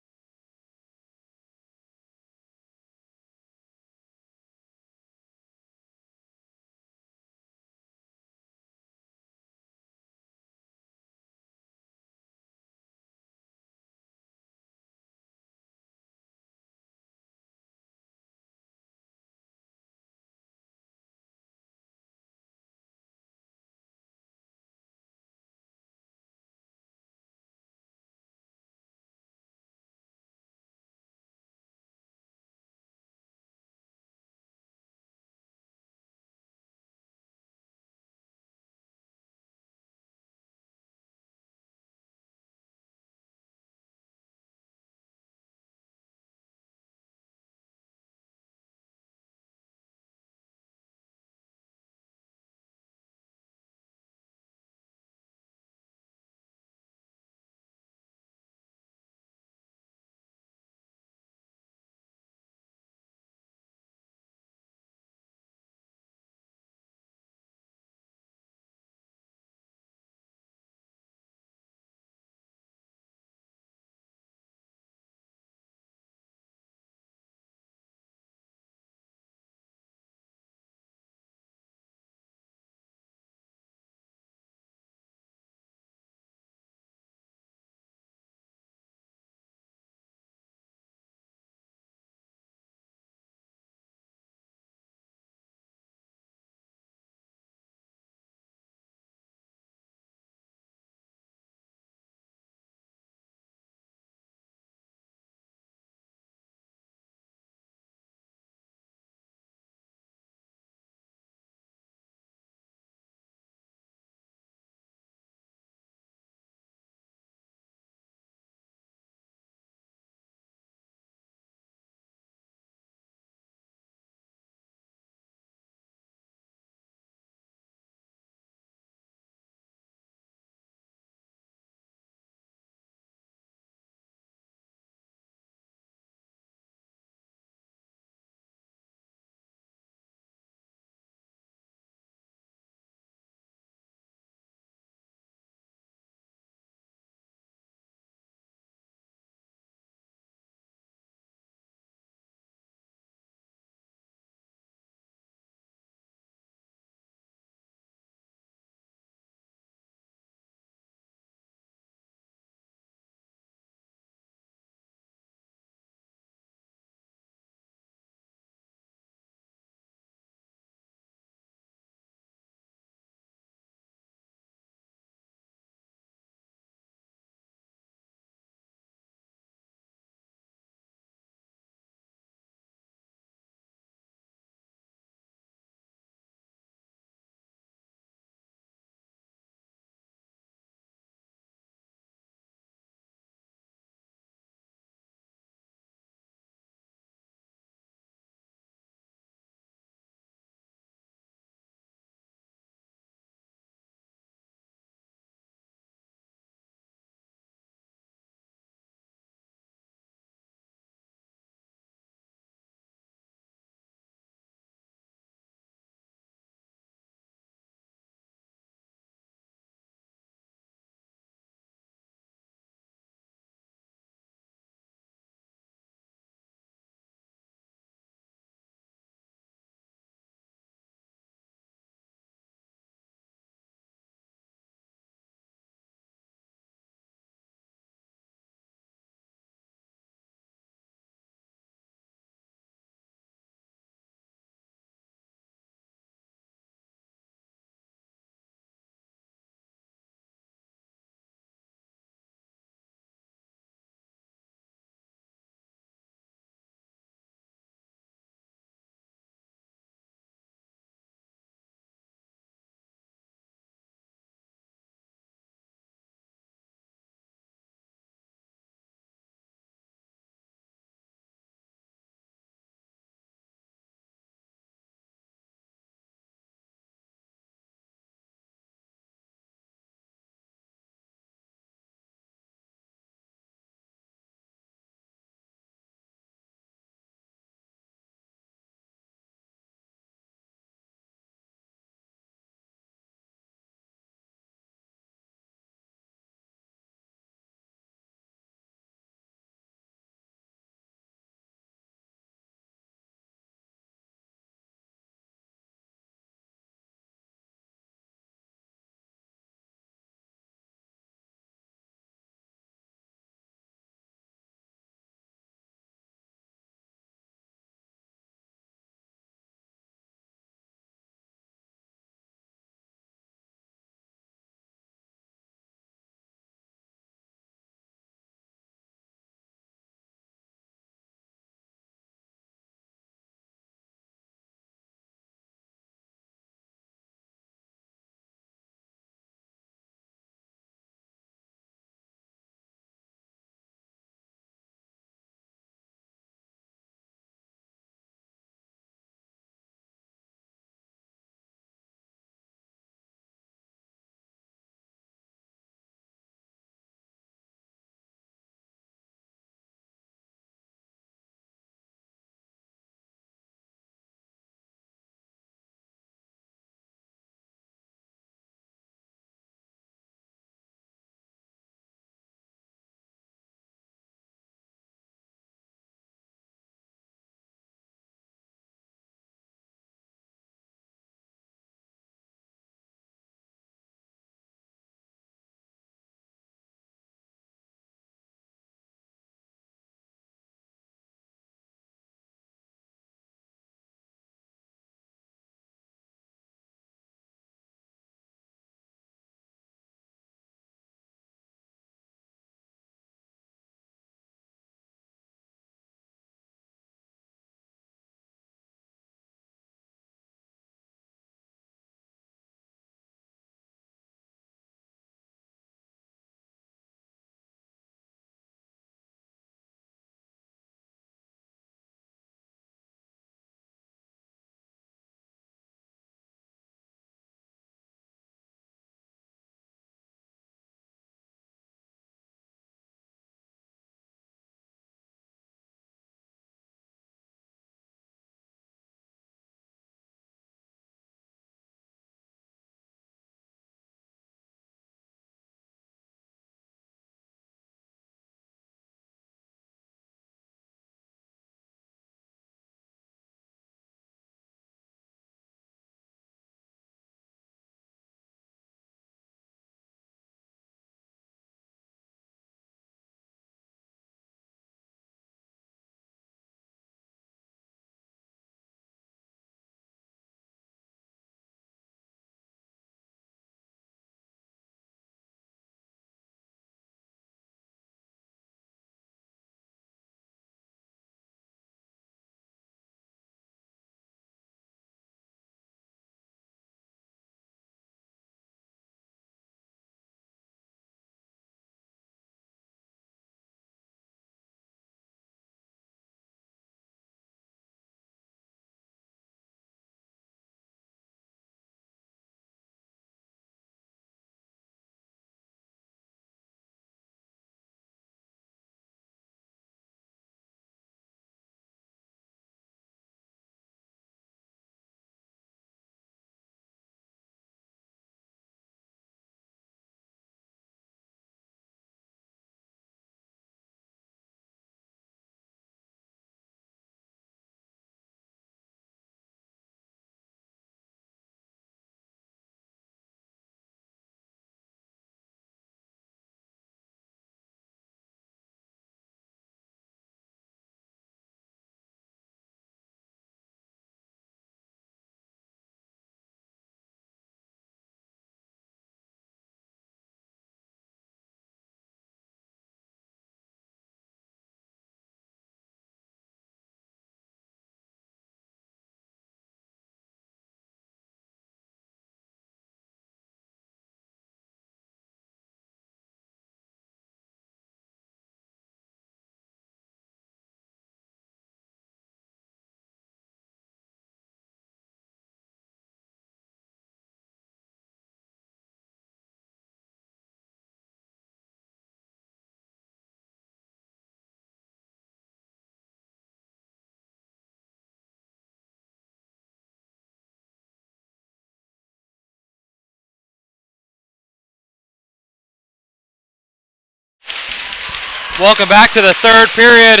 Welcome back to the third period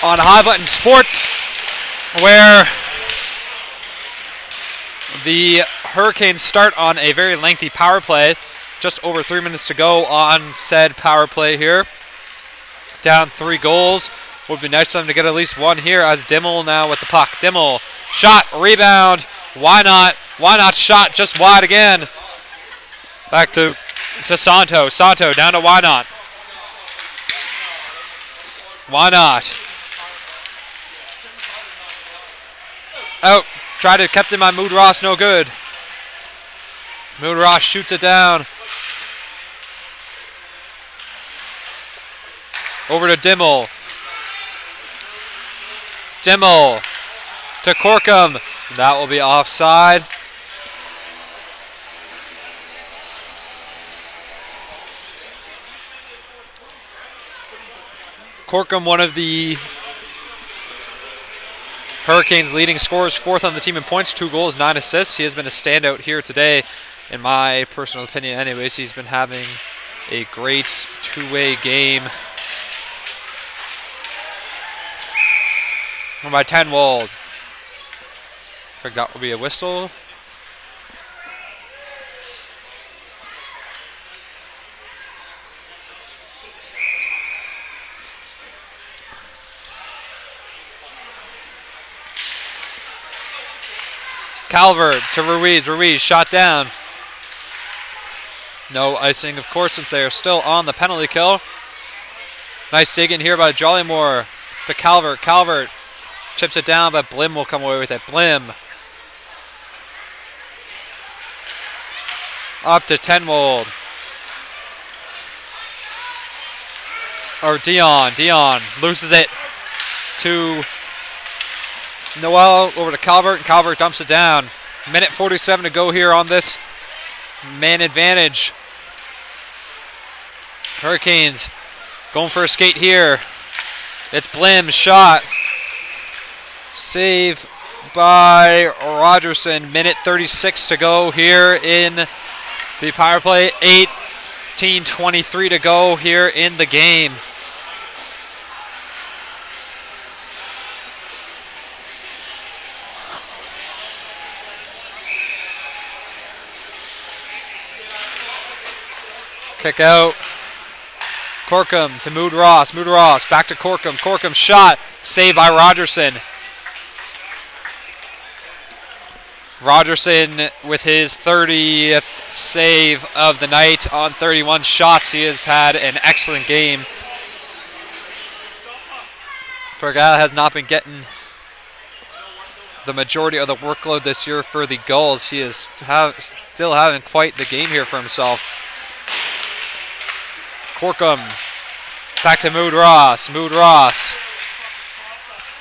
on High Button Sports, where the Hurricanes start on a very lengthy power play. Just over 3 minutes to go on said power play here. Down 3 goals. Would be nice for them to get at least one here as Dimmel now with the puck. Dimmel, shot, rebound. Why not? Why not shot just wide again? Back to Santo. Santo down to Why Not. Why Not? Oh, tried to kept in my Mood Ross, no good. Mood Ross shoots it down. Over to Dimmel. Dimmel to Corkum. That will be offside. Corkum, one of the Hurricanes' leading scorers, 4th on the team in points, 2 goals, 9 assists. He has been a standout here today, in my personal opinion anyways. He's been having a great two-way game. By Tenwald. I think that will be a whistle. Calvert to Ruiz. Ruiz shot down. No icing, of course, since they are still on the penalty kill. Nice dig in here by Jollymore to Calvert. Calvert chips it down, but Blim will come away with it. Blim. Up to Tenwold. Or Dion. Dion loses it to Noel, over to Calvert, and Calvert dumps it down. Minute 47 to go here on this man advantage. Hurricanes going for a skate here. It's Blim's shot. Save by Rogerson. Minute 36 to go here in the power play. 18:23 to go here in the game. Kick out. Corkum to Mood Ross. Mood Ross back to Corkum. Corkum shot. Saved by Rogerson. Rogerson with his 30th save of the night on 31 shots. He has had an excellent game. For a guy that has not been getting the majority of the workload this year for the Gulls, he is still having quite the game here for himself. Corkum back to Mood Ross. Mood Ross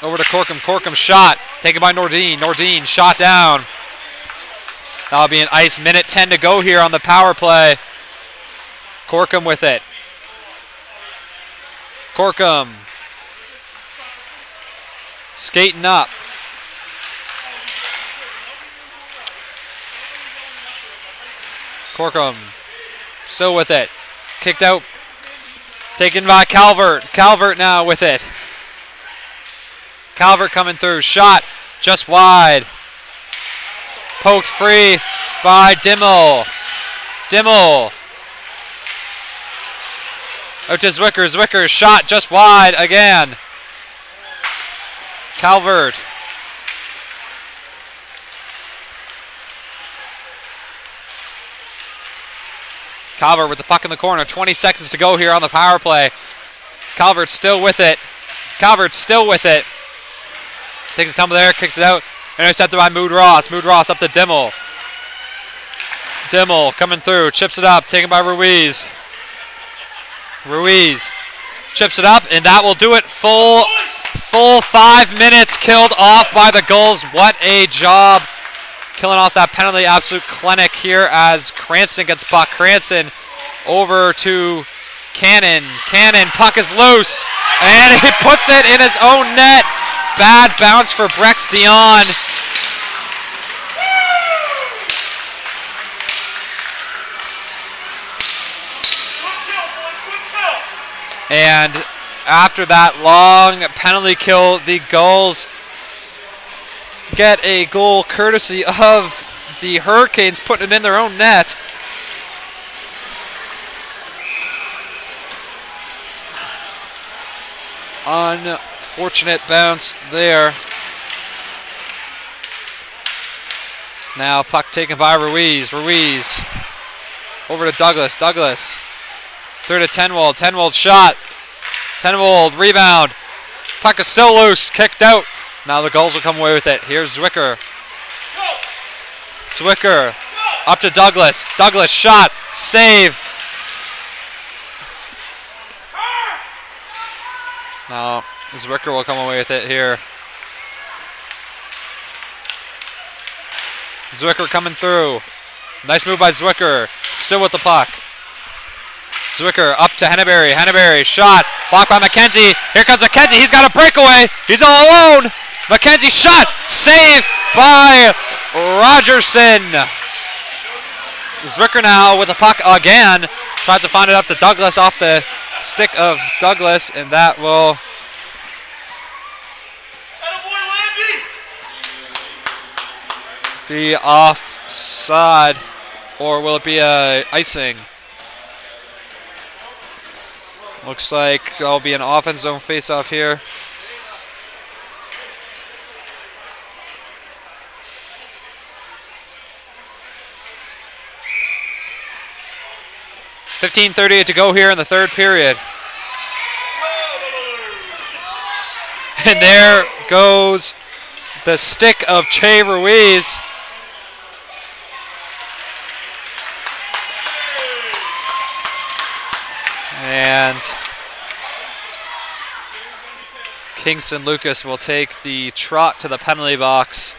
over to Corkum. Corkum shot taken by Nordine. Nordine shot down. That'll be an ice. Minute 10 to go here on the power play. Corkum with it. Corkum skating up. Corkum still with it. Kicked out. Taken by Calvert. Calvert now with it. Calvert coming through. Shot just wide. Poked free by Dimmel. Dimmel. Out to Zwickers. Zwickers shot just wide again. Calvert. Calvert with the puck in the corner. 20 seconds to go here on the power play. Calvert still with it. Calvert still with it. Takes his tumble there, kicks it out. Intercepted by Mood Ross. Mood Ross up to Dimmel. Dimmel coming through. Chips it up. Taken by Ruiz. Ruiz chips it up, and that will do it. Full 5 minutes killed off by the Gulls. What a job. Killing off that penalty, absolute clinic here as Cranston gets puck. Cranston over to Cannon. Cannon, puck is loose, and he puts it in his own net. Bad bounce for Brex Dion. And after that long penalty kill, the Gulls get a goal courtesy of the Hurricanes, putting it in their own net. Unfortunate bounce there. Now puck taken by Ruiz. Ruiz over to Douglas. Douglas through to Tenwald. Tenwald shot. Tenwald rebound. Puck is still loose. Kicked out. Now the Gulls will come away with it. Here's Zwicker. Zwicker up to Douglas. Douglas shot. Save. Now Zwicker will come away with it here. Zwicker coming through. Nice move by Zwicker. Still with the puck. Zwicker up to Henneberry. Henneberry shot. Blocked by McKenzie. Here comes McKenzie. He's got a breakaway. He's all alone. McKenzie shot. Save by Rogerson. Zwicker now with the puck again. Tries to find it up to Douglas off the stick of Douglas, and that will be offside, or will it be a icing? Looks like there'll be an offense zone face-off here. .38 to go here in the third period. And there goes the stick of Che Ruiz. And Kingston Lucas will take the trot to the penalty box.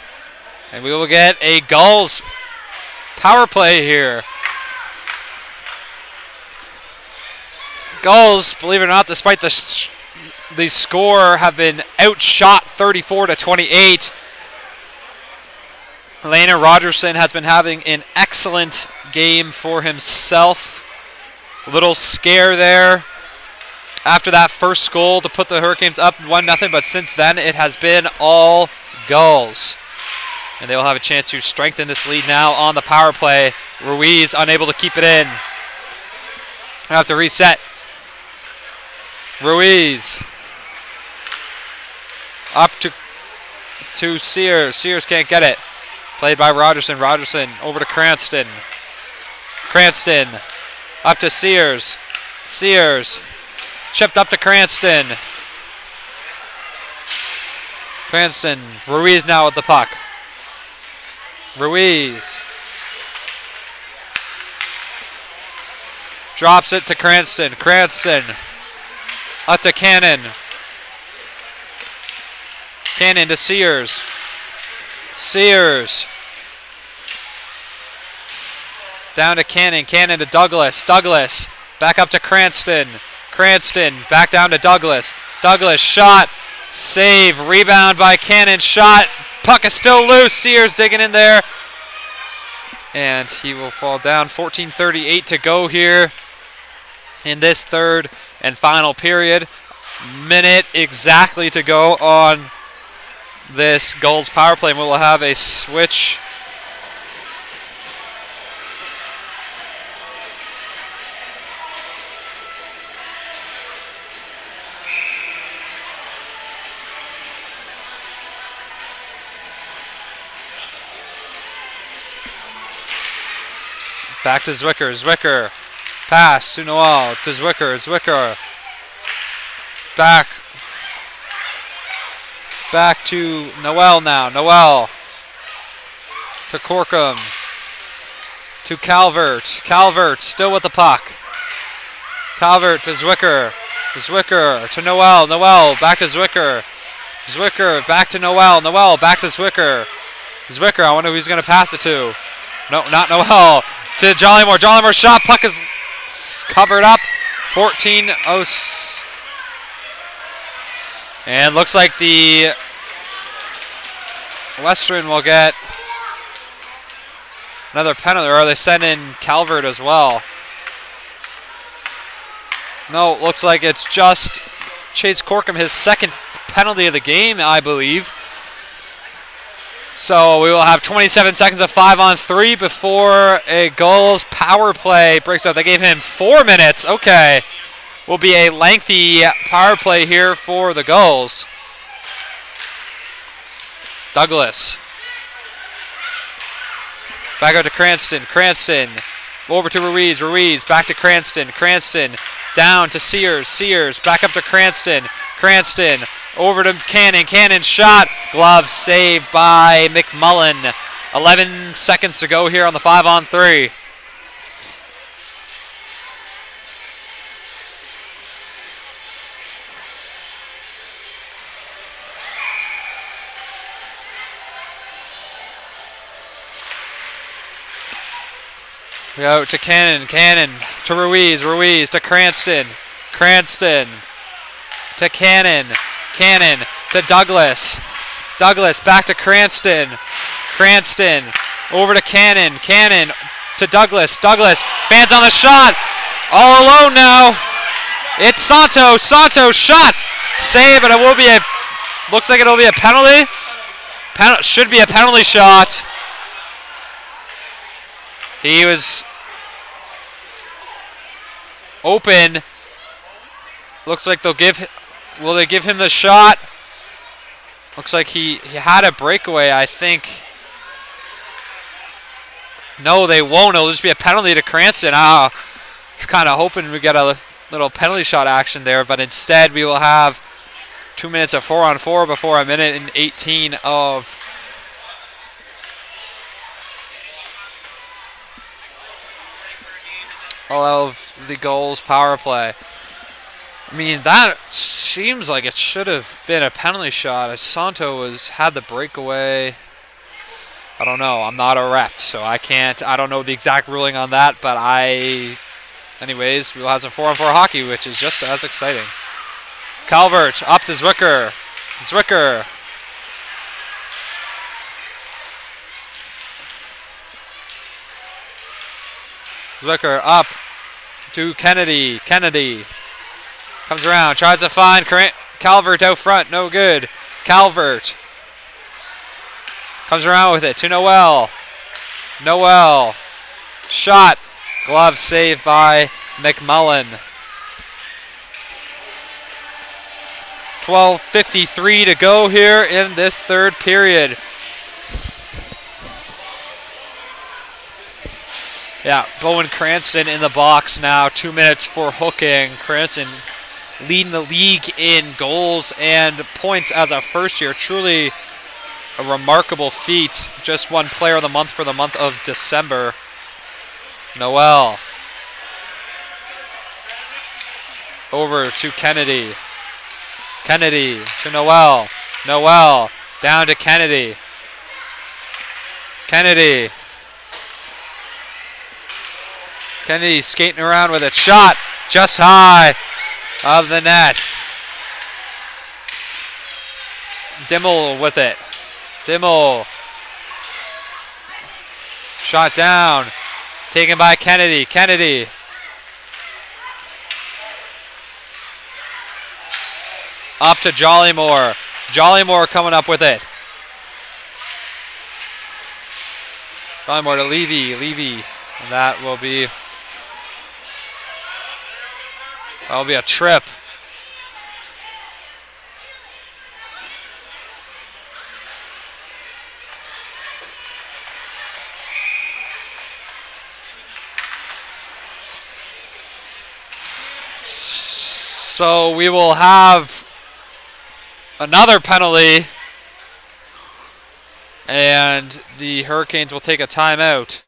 And we will get a Gulls power play here. Gulls, believe it or not, despite the score, have been outshot 34-28. Elena Rogerson has been having an excellent game for himself. A little scare there after that first goal to put the Hurricanes up 1-0, but since then it has been all Gulls. And they will have a chance to strengthen this lead now on the power play. Ruiz unable to keep it in. I have to reset. Ruiz up to Sears. Sears can't get it. Played by Rogerson. Rogerson over to Cranston. Cranston up to Sears. Sears chipped up to Cranston. Cranston. Ruiz now with the puck. Ruiz drops it to Cranston. Cranston up to Cannon. Cannon to Sears. Sears. Down to Cannon. Cannon to Douglas. Douglas back up to Cranston. Cranston back down to Douglas. Douglas shot. Save. Rebound by Cannon. Shot. Puck is still loose. Sears digging in there. And he will fall down. 14:38 to go here in this third and final period. Minute exactly to go on this Gulls power play, and we will have a switch. Back to Zwicker. Zwicker. Pass to Noel. To Zwicker. Zwicker. Back to Noel now. Noel. To Corkum. To Calvert. Calvert still with the puck. Calvert to Zwicker. Zwicker to Noel. Noel back to Zwicker. Zwicker back to Noel. Noel back to Zwicker. Zwicker, I wonder who he's going to pass it to. No, not Noel. To Jollymore. Jollymore shot. Puck is covered up. 14-0. And looks like the Western will get another penalty, or they send in Calvert as well. No, looks like it's just Chase Corkum, his second penalty of the game, I believe. So we will have 27 seconds of 5-on-3 before a Gulls power play breaks out. They gave him 4 minutes. Okay. Will be a lengthy power play here for the Gulls. Douglas. Back out to Cranston. Cranston. Over to Ruiz. Ruiz back to Cranston. Cranston down to Sears. Sears back up to Cranston. Cranston over to Cannon. Cannon shot. Glove saved by McMullen. 11 seconds to go here on the 5-on-3. We go to Cannon. Cannon to Ruiz. Ruiz to Cranston. Cranston to Cannon. Cannon to Douglas. Douglas back to Cranston. Cranston over to Cannon. Cannon to Douglas. Douglas fans on the shot. All alone now. It's Santos. Santos shot. Save, but it will be a. Looks like it'll be a penalty. Should be a penalty shot. He was open. Looks like they'll give. Will they give him the shot? Looks like he had a breakaway, I think. No, they won't. It'll just be a penalty to Cranston. I was kind of hoping we get a little penalty shot action there, but instead we will have 2 minutes of 4-on-4 before a minute and 18 of the Gulls power play. I mean, that seems like it should have been a penalty shot. Santos had the breakaway. I don't know. I'm not a ref, so I don't know the exact ruling on that, but anyways, we'll have some 4-on-4 hockey, which is just as exciting. Calvert up to Zwicker. Zwicker. Zwicker up to Kennedy. Kennedy comes around, tries to find Calvert out front. No good. Calvert comes around with it to Noel. Noel. Shot. Glove saved by McMullen. 12:53 to go here in this third period. Yeah, Bowen Cranston in the box now. 2 minutes for hooking. Cranston leading the league in goals and points as a first year. Truly a remarkable feat. Just won Player of the Month for the month of December. Noel. Over to Kennedy. Kennedy to Noel. Noel down to Kennedy. Kennedy. Kennedy skating around with it. Shot just high of the net. Dimmel with it. Dimmel. Shot down. Taken by Kennedy. Kennedy. Up to Jollymore. Jollymore coming up with it. Jollymore to Levy. Levy. And that will be a trip. So we will have another penalty, and the Hurricanes will take a timeout.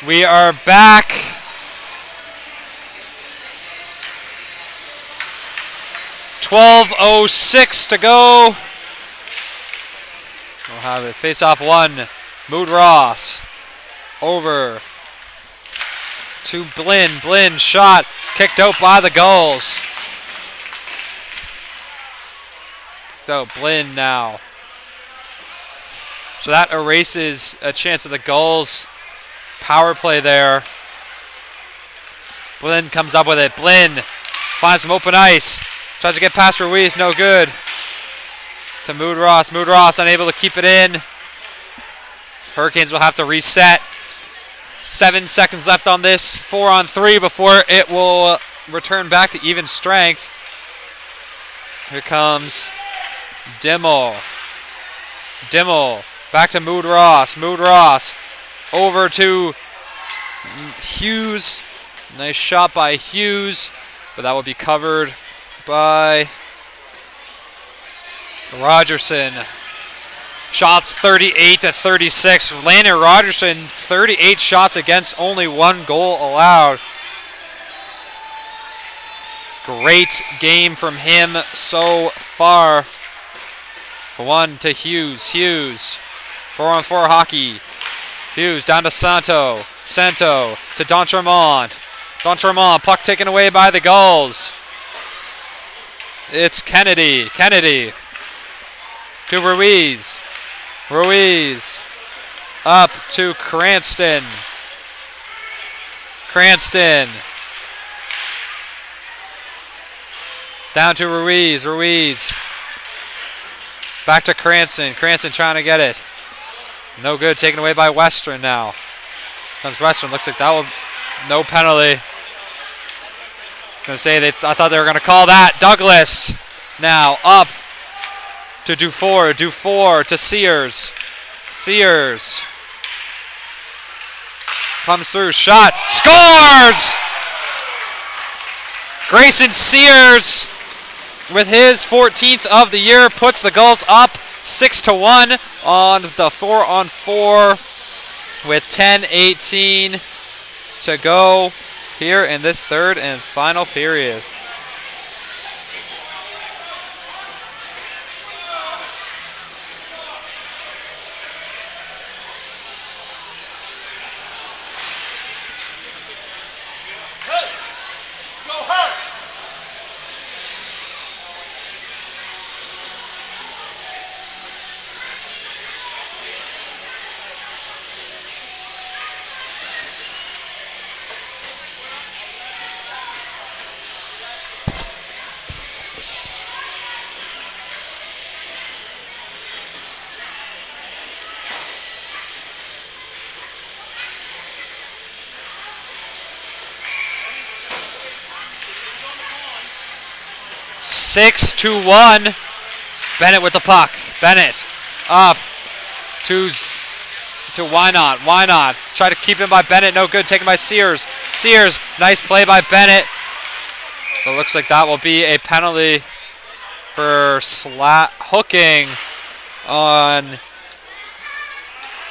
We are back. .12:06 to go. We'll have it face off one. Mood Ross. Over to Blinn. Blinn shot. Kicked out by the Gulls. Kicked out Blinn now. So that erases a chance of the Gulls. Power play there. Blinn comes up with it. Blinn finds some open ice. Tries to get past Ruiz, no good. To Mood Ross. Mood Ross unable to keep it in. Hurricanes will have to reset. 7 seconds left on this 4-on-3 before it will return back to even strength. Here comes Dimmel. Dimmel back to Mood Ross. Mood Ross over to Hughes. Nice shot by Hughes, but that will be covered by Rogerson. Shots 38-36. Landon Rogerson, 38 shots against, only 1 goal allowed. Great game from him so far. For one to Hughes. Hughes. 4-on-4 hockey. Hughes down to Santo. Santo to D'Entremont. D'Entremont, puck taken away by the Gulls. It's Kennedy. Kennedy to Ruiz. Ruiz up to Cranston. Cranston down to Ruiz. Ruiz back to Cranston. Cranston trying to get it. No good. Taken away by Western now. Comes Western. Looks like that will no penalty. Gonna say I thought they were gonna call that. Douglas now up to Dufour. Dufour to Sears. Sears comes through. Shot. Scores! Grayson Sears with his 14th of the year puts the Gulls up 6-1 on the 4-on-4 with 10:18 to go here in this third and final period. Six to 1. Bennett with the puck. Bennett up to Why Not. Why Not? Try to keep him by Bennett. No good. Taken by Sears. Sears. Nice play by Bennett. It looks like that will be a penalty for hooking on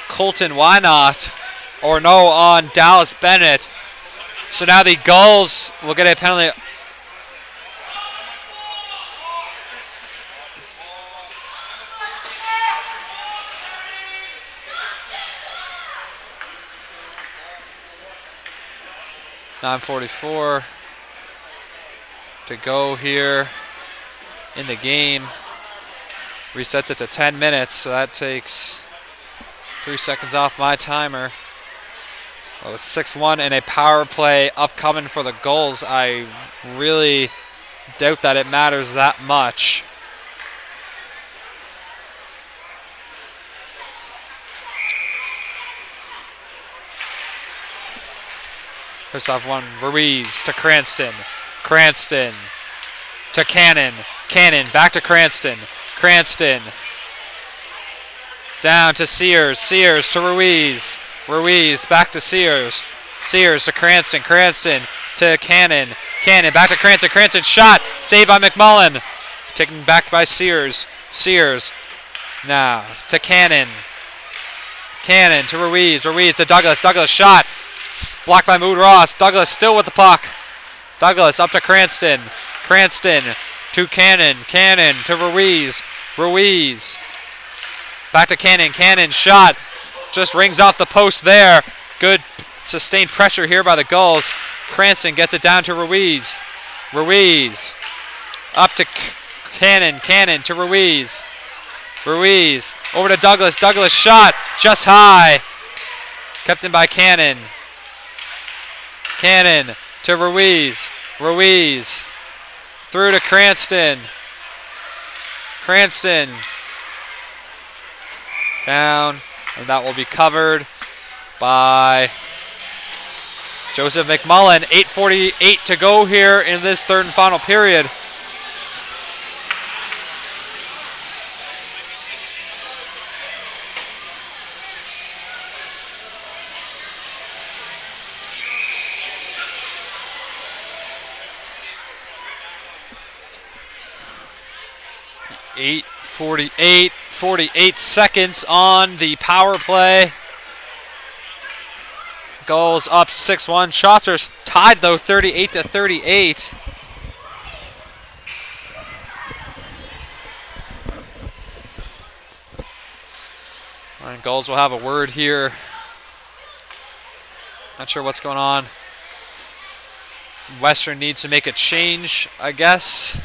Colton Why Not. Or no, on Dallas Bennett. So now the Gulls will get a penalty. .944 to go here in the game. Resets it to 10 minutes, so that takes 3 seconds off my timer. Well, it's 6-1 and a power play upcoming for the Gulls. I really doubt that it matters that much. First off one, Ruiz to Cranston. Cranston to Cannon. Cannon back to Cranston. Cranston down to Sears. Sears to Ruiz. Ruiz back to Sears. Sears to Cranston. Cranston to Cannon. Cannon back to Cranston. Cranston shot. Saved by McMullen. Taken back by Sears. Sears now to Cannon. Cannon to Ruiz. Ruiz to Douglas. Douglas shot. Blocked by Mood Ross. Douglas still with the puck. Douglas up to Cranston. Cranston to Cannon. Cannon to Ruiz. Ruiz. Back to Cannon. Cannon shot. Just rings off the post there. Good sustained pressure here by the Gulls. Cranston gets it down to Ruiz. Ruiz. Up to Cannon. Cannon to Ruiz. Ruiz. Over to Douglas. Douglas shot. Just high. Kept in by Cannon. Cannon to Ruiz. Ruiz. Through to Cranston. Cranston. Down. And that will be covered by Joseph McMullen. 8:48 to go here in this third and final period. .48 seconds on the power play. Gulls up 6-1. Shots are tied though, 38-38. And Gulls will have a word here. Not sure what's going on. Western needs to make a change, I guess.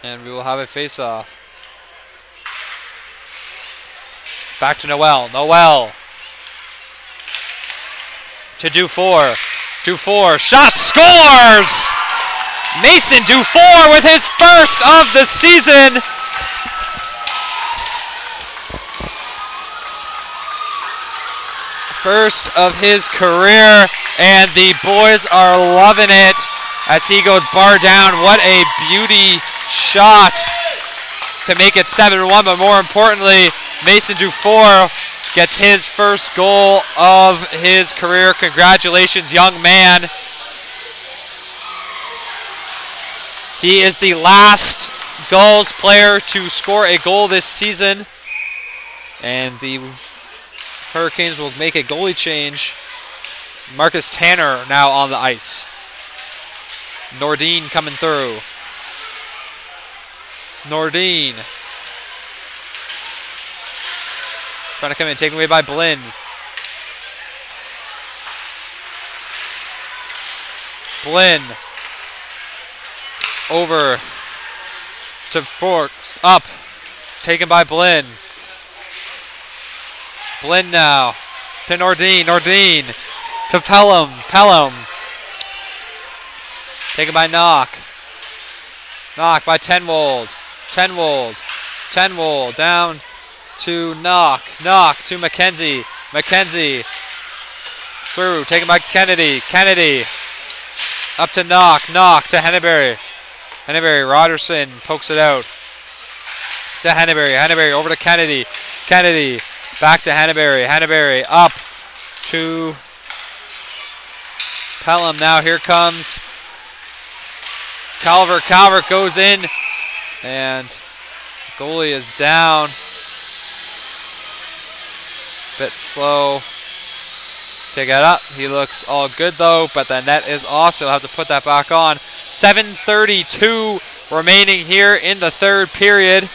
And we will have a face-off. Back to Noel. Noel. To Dufour. Dufour. Shot. Scores! Mason Dufour with his first of the season. First of his career. And the boys are loving it as he goes bar down. What a beauty shot to make it 7-1, but more importantly, Mason Dufour gets his first goal of his career. Congratulations, young man. He is the last Gulls player to score a goal this season, and the Hurricanes will make a goalie change. Marcus Tanner now on the ice. Nordine coming through. Nordine. Trying to come in, taken away by Blinn. Blinn. Over to Forks. Up. Taken by Blinn. Blinn now. To Nordine. Nordine. To Pelham. Pelham. Taken by Knock. Knock by Tenwold. Tenwold. Tenwold down to Knock. Knock to McKenzie. McKenzie. Through. Taken by Kennedy. Kennedy. Up to Knock. Knock to Henneberry. Henneberry. Rogerson pokes it out. To Henneberry. Henneberry over to Kennedy. Kennedy. Back to Henneberry. Henneberry up to Pelham. Now here comes Calvert. Calvert goes in, and goalie is down. Bit slow. Take it up. He looks all good though, but the net is off, so he'll have to put that back on. 7:32 remaining here in the third period.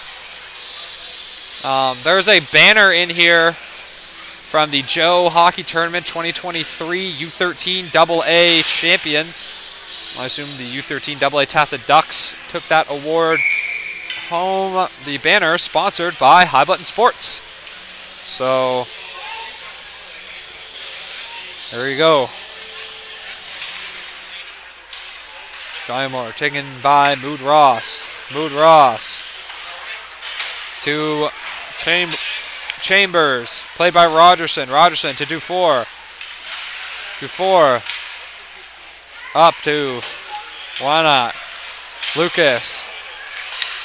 There's a banner in here from the Joe Hockey Tournament 2023 U13 AA champions. I assume the U13 AA Tassa Ducks took that award home. The banner sponsored by High Button Sports. So there you go. Drymore taken by Mood Ross. Mood Ross to Chambers. Played by Rogerson. Rogerson to Dufour. Dufour up to why not? Lucas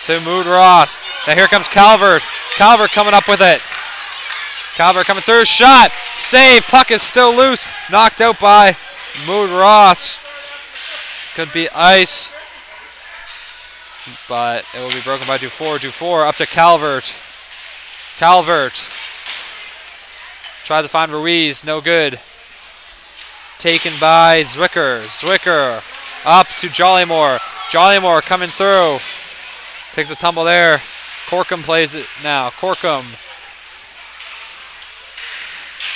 to Mood Ross. Now here comes Calvert. Calvert coming up with it. Calvert coming through. Shot. Save. Puck is still loose. Knocked out by Mood Ross. Could be ice. but it will be broken by Dufour. Dufour up to Calvert. Calvert tried to find Ruiz, no good. Taken by Zwicker. Zwicker up to Jollymore. Jollymore coming through. Takes a tumble there. Corkum plays it now. Corkum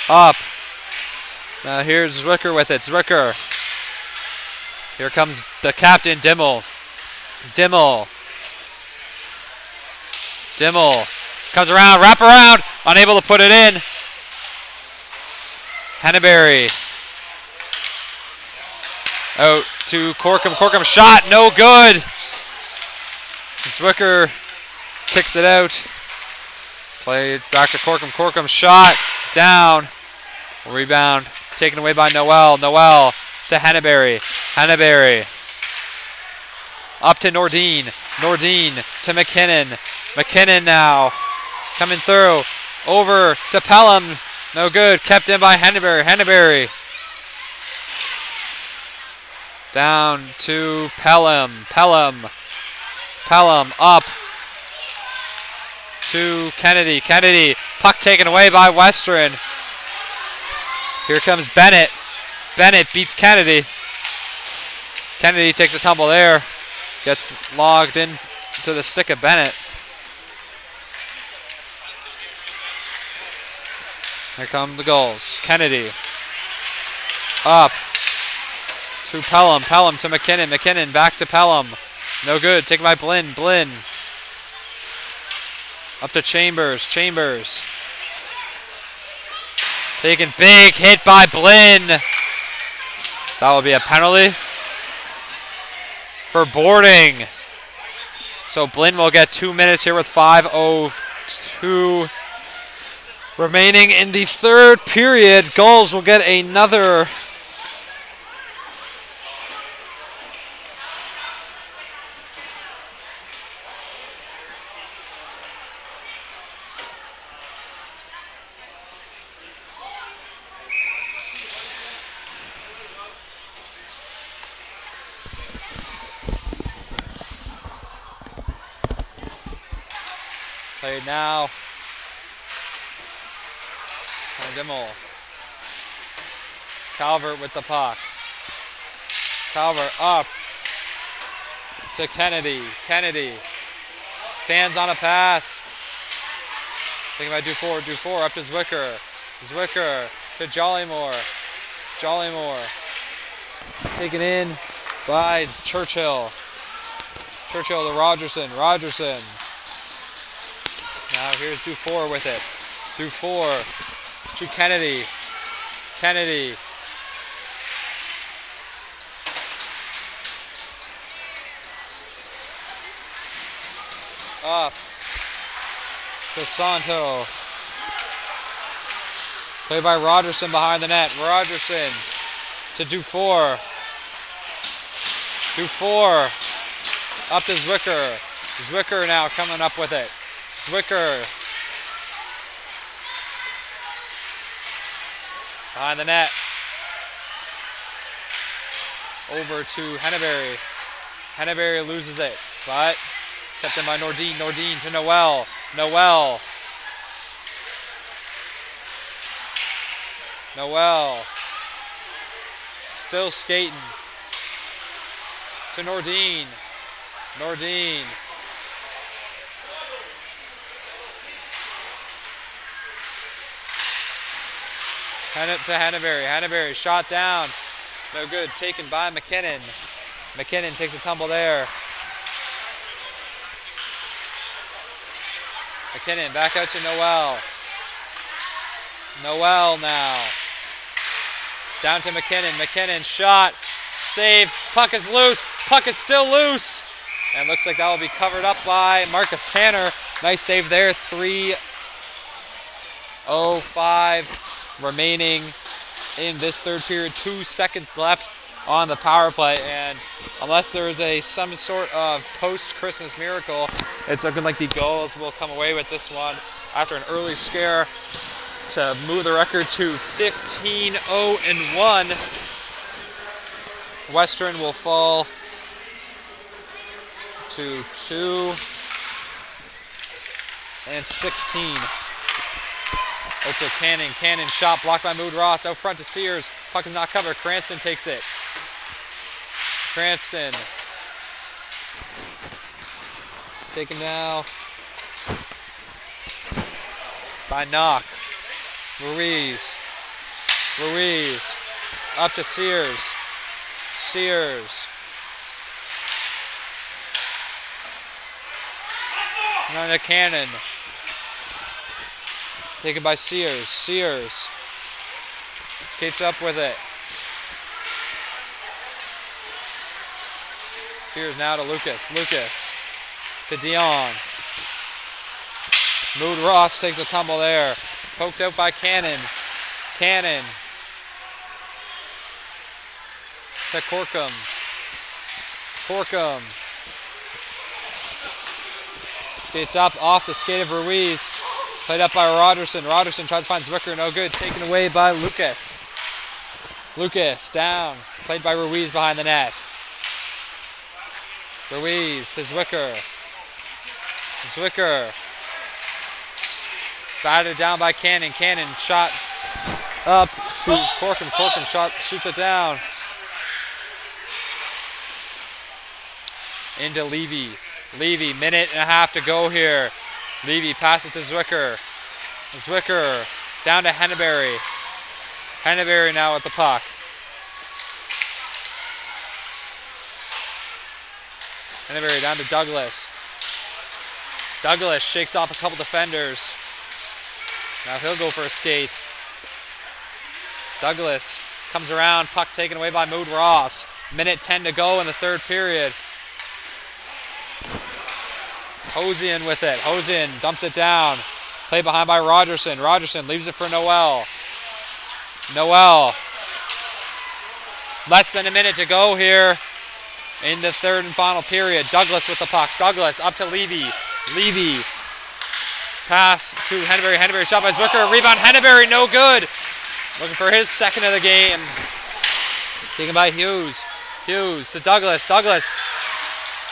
up. Now here's Zwicker with it. Zwicker. Here comes the captain, Dimmel. Dimmel comes around, wrap around, unable to put it in. Henneberry out to Corkum. Corkum shot, no good. Zwicker kicks it out. Played back to Corkum. Corkum shot, down. Rebound taken away by Noel. Noel to Henneberry. Henneberry up to Nordine. Nordine to McKinnon. McKinnon now coming through. Over to Pelham. No good. Kept in by Henneberry. Henneberry down to Pelham. Pelham up to Kennedy. Kennedy. Puck taken away by Western. Here comes Bennett. Bennett beats Kennedy. Kennedy takes a tumble there. Gets logged in to the stick of Bennett. Here come the Gulls. Kennedy up to Pelham. Pelham to McKinnon. McKinnon back to Pelham. No good. Taken by Blinn. Blinn up to Chambers. Chambers taken big hit by Blinn. That will be a penalty for boarding. So Blinn will get 2 minutes here with 5:02 remaining in the third period. Gulls will get another played now. Dimmel. Calvert with the puck. Calvert up to Kennedy. Kennedy. Fans on a pass. Taken by Dufour. Dufour up to Zwicker. Zwicker to Jollymore. Jollymore. Taken in by Churchill. Churchill to Rogerson. Rogerson. Now here's Dufour with it. Dufour to Kennedy. Kennedy. Up to Santo. Played by Rogerson behind the net. Rogerson to Dufour. Dufour up to Zwicker. Zwicker now coming up with it. Zwicker behind the net. Over to Henneberry. Henneberry loses it, but kept in by Nordine. Nordine to Noel. Noel. Noel. Still skating. To Nordine. Nordine. To Henneberry. Henneberry shot down. No good. Taken by McKinnon. McKinnon takes a tumble there. McKinnon back out to Noel. Noel now. Down to McKinnon. McKinnon shot. Save. Puck is loose. Puck is still loose. And looks like that will be covered up by Marcus Tanner. Nice save there. 3:05 remaining in this third period. 2 seconds left on the power play, and unless there is some sort of post-Christmas miracle, it's looking like the Gulls will come away with this one after an early scare to move the record to 15-0-1. Western will fall to 2 and 16. Out to Cannon. Cannon shot blocked by Mood Ross. Out front to Sears. Puck is not covered. Cranston takes it. Cranston. Taken now by Knock. Ruiz. Up to Sears. And on the Cannon. Taken by Sears. Skates up with it. Sears now to Lucas. To Dion. Mood Ross takes a tumble there. Poked out by Cannon. To Corkum. Skates up off the skate of Ruiz. Played up by Roderson. Roderson tries to find Zwicker. No good. Taken away by Lucas. Down. Played by Ruiz behind the net. Ruiz to Zwicker. Batted down by Cannon. Cannon shot up to Corkum. Corkum shoots it down. Into Levy. Minute and a half to go here. Levy passes to Zwicker. Down to Henneberry. Now with the puck. Henneberry down to Douglas. Douglas shakes off a couple defenders. Now he'll go for a skate. Douglas comes around. Puck taken away by Mood Ross. Minute 10 to go in the third period. Hosian with it. Hosian dumps it down. Play behind by Rogerson. Rogerson leaves it for Noel. Less than a minute to go here in the third and final period. Douglas with the puck. Douglas up to Levy. Pass to Henneberry. Henneberry shot by Zwicker. Rebound Henneberry. No good. Looking for his second of the game. Taken by Hughes. To Douglas.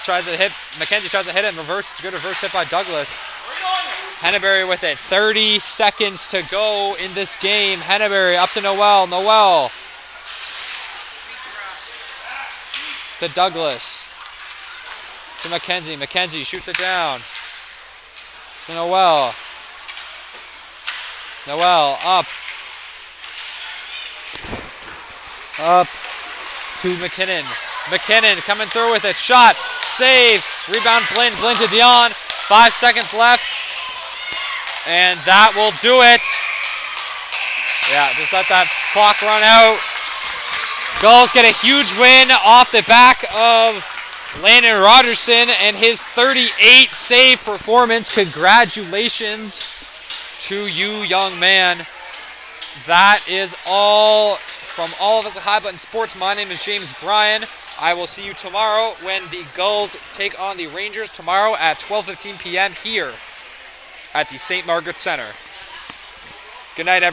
Tries to hit. McKenzie tries to hit it. Good reverse hit by Douglas. Henneberry with it. 30 seconds to go in this game. Henneberry up to Noel. To Douglas. To McKenzie. McKenzie shoots it down. To Noel. Up to McKinnon. McKinnon coming through with it. Shot. Save. Rebound Blinn. Blinn to Dion. 5 seconds left. And that will do it. Yeah, just let that clock run out. Gulls get a huge win off the back of Landon Rogerson and his 38 save performance. Congratulations to you, young man. That is all from all of us at High Button Sports. My name is James Bryan. I will see you tomorrow when the Gulls take on the Rangers tomorrow at 12:15 p.m. here at the St. Margaret Center. Good night, everyone.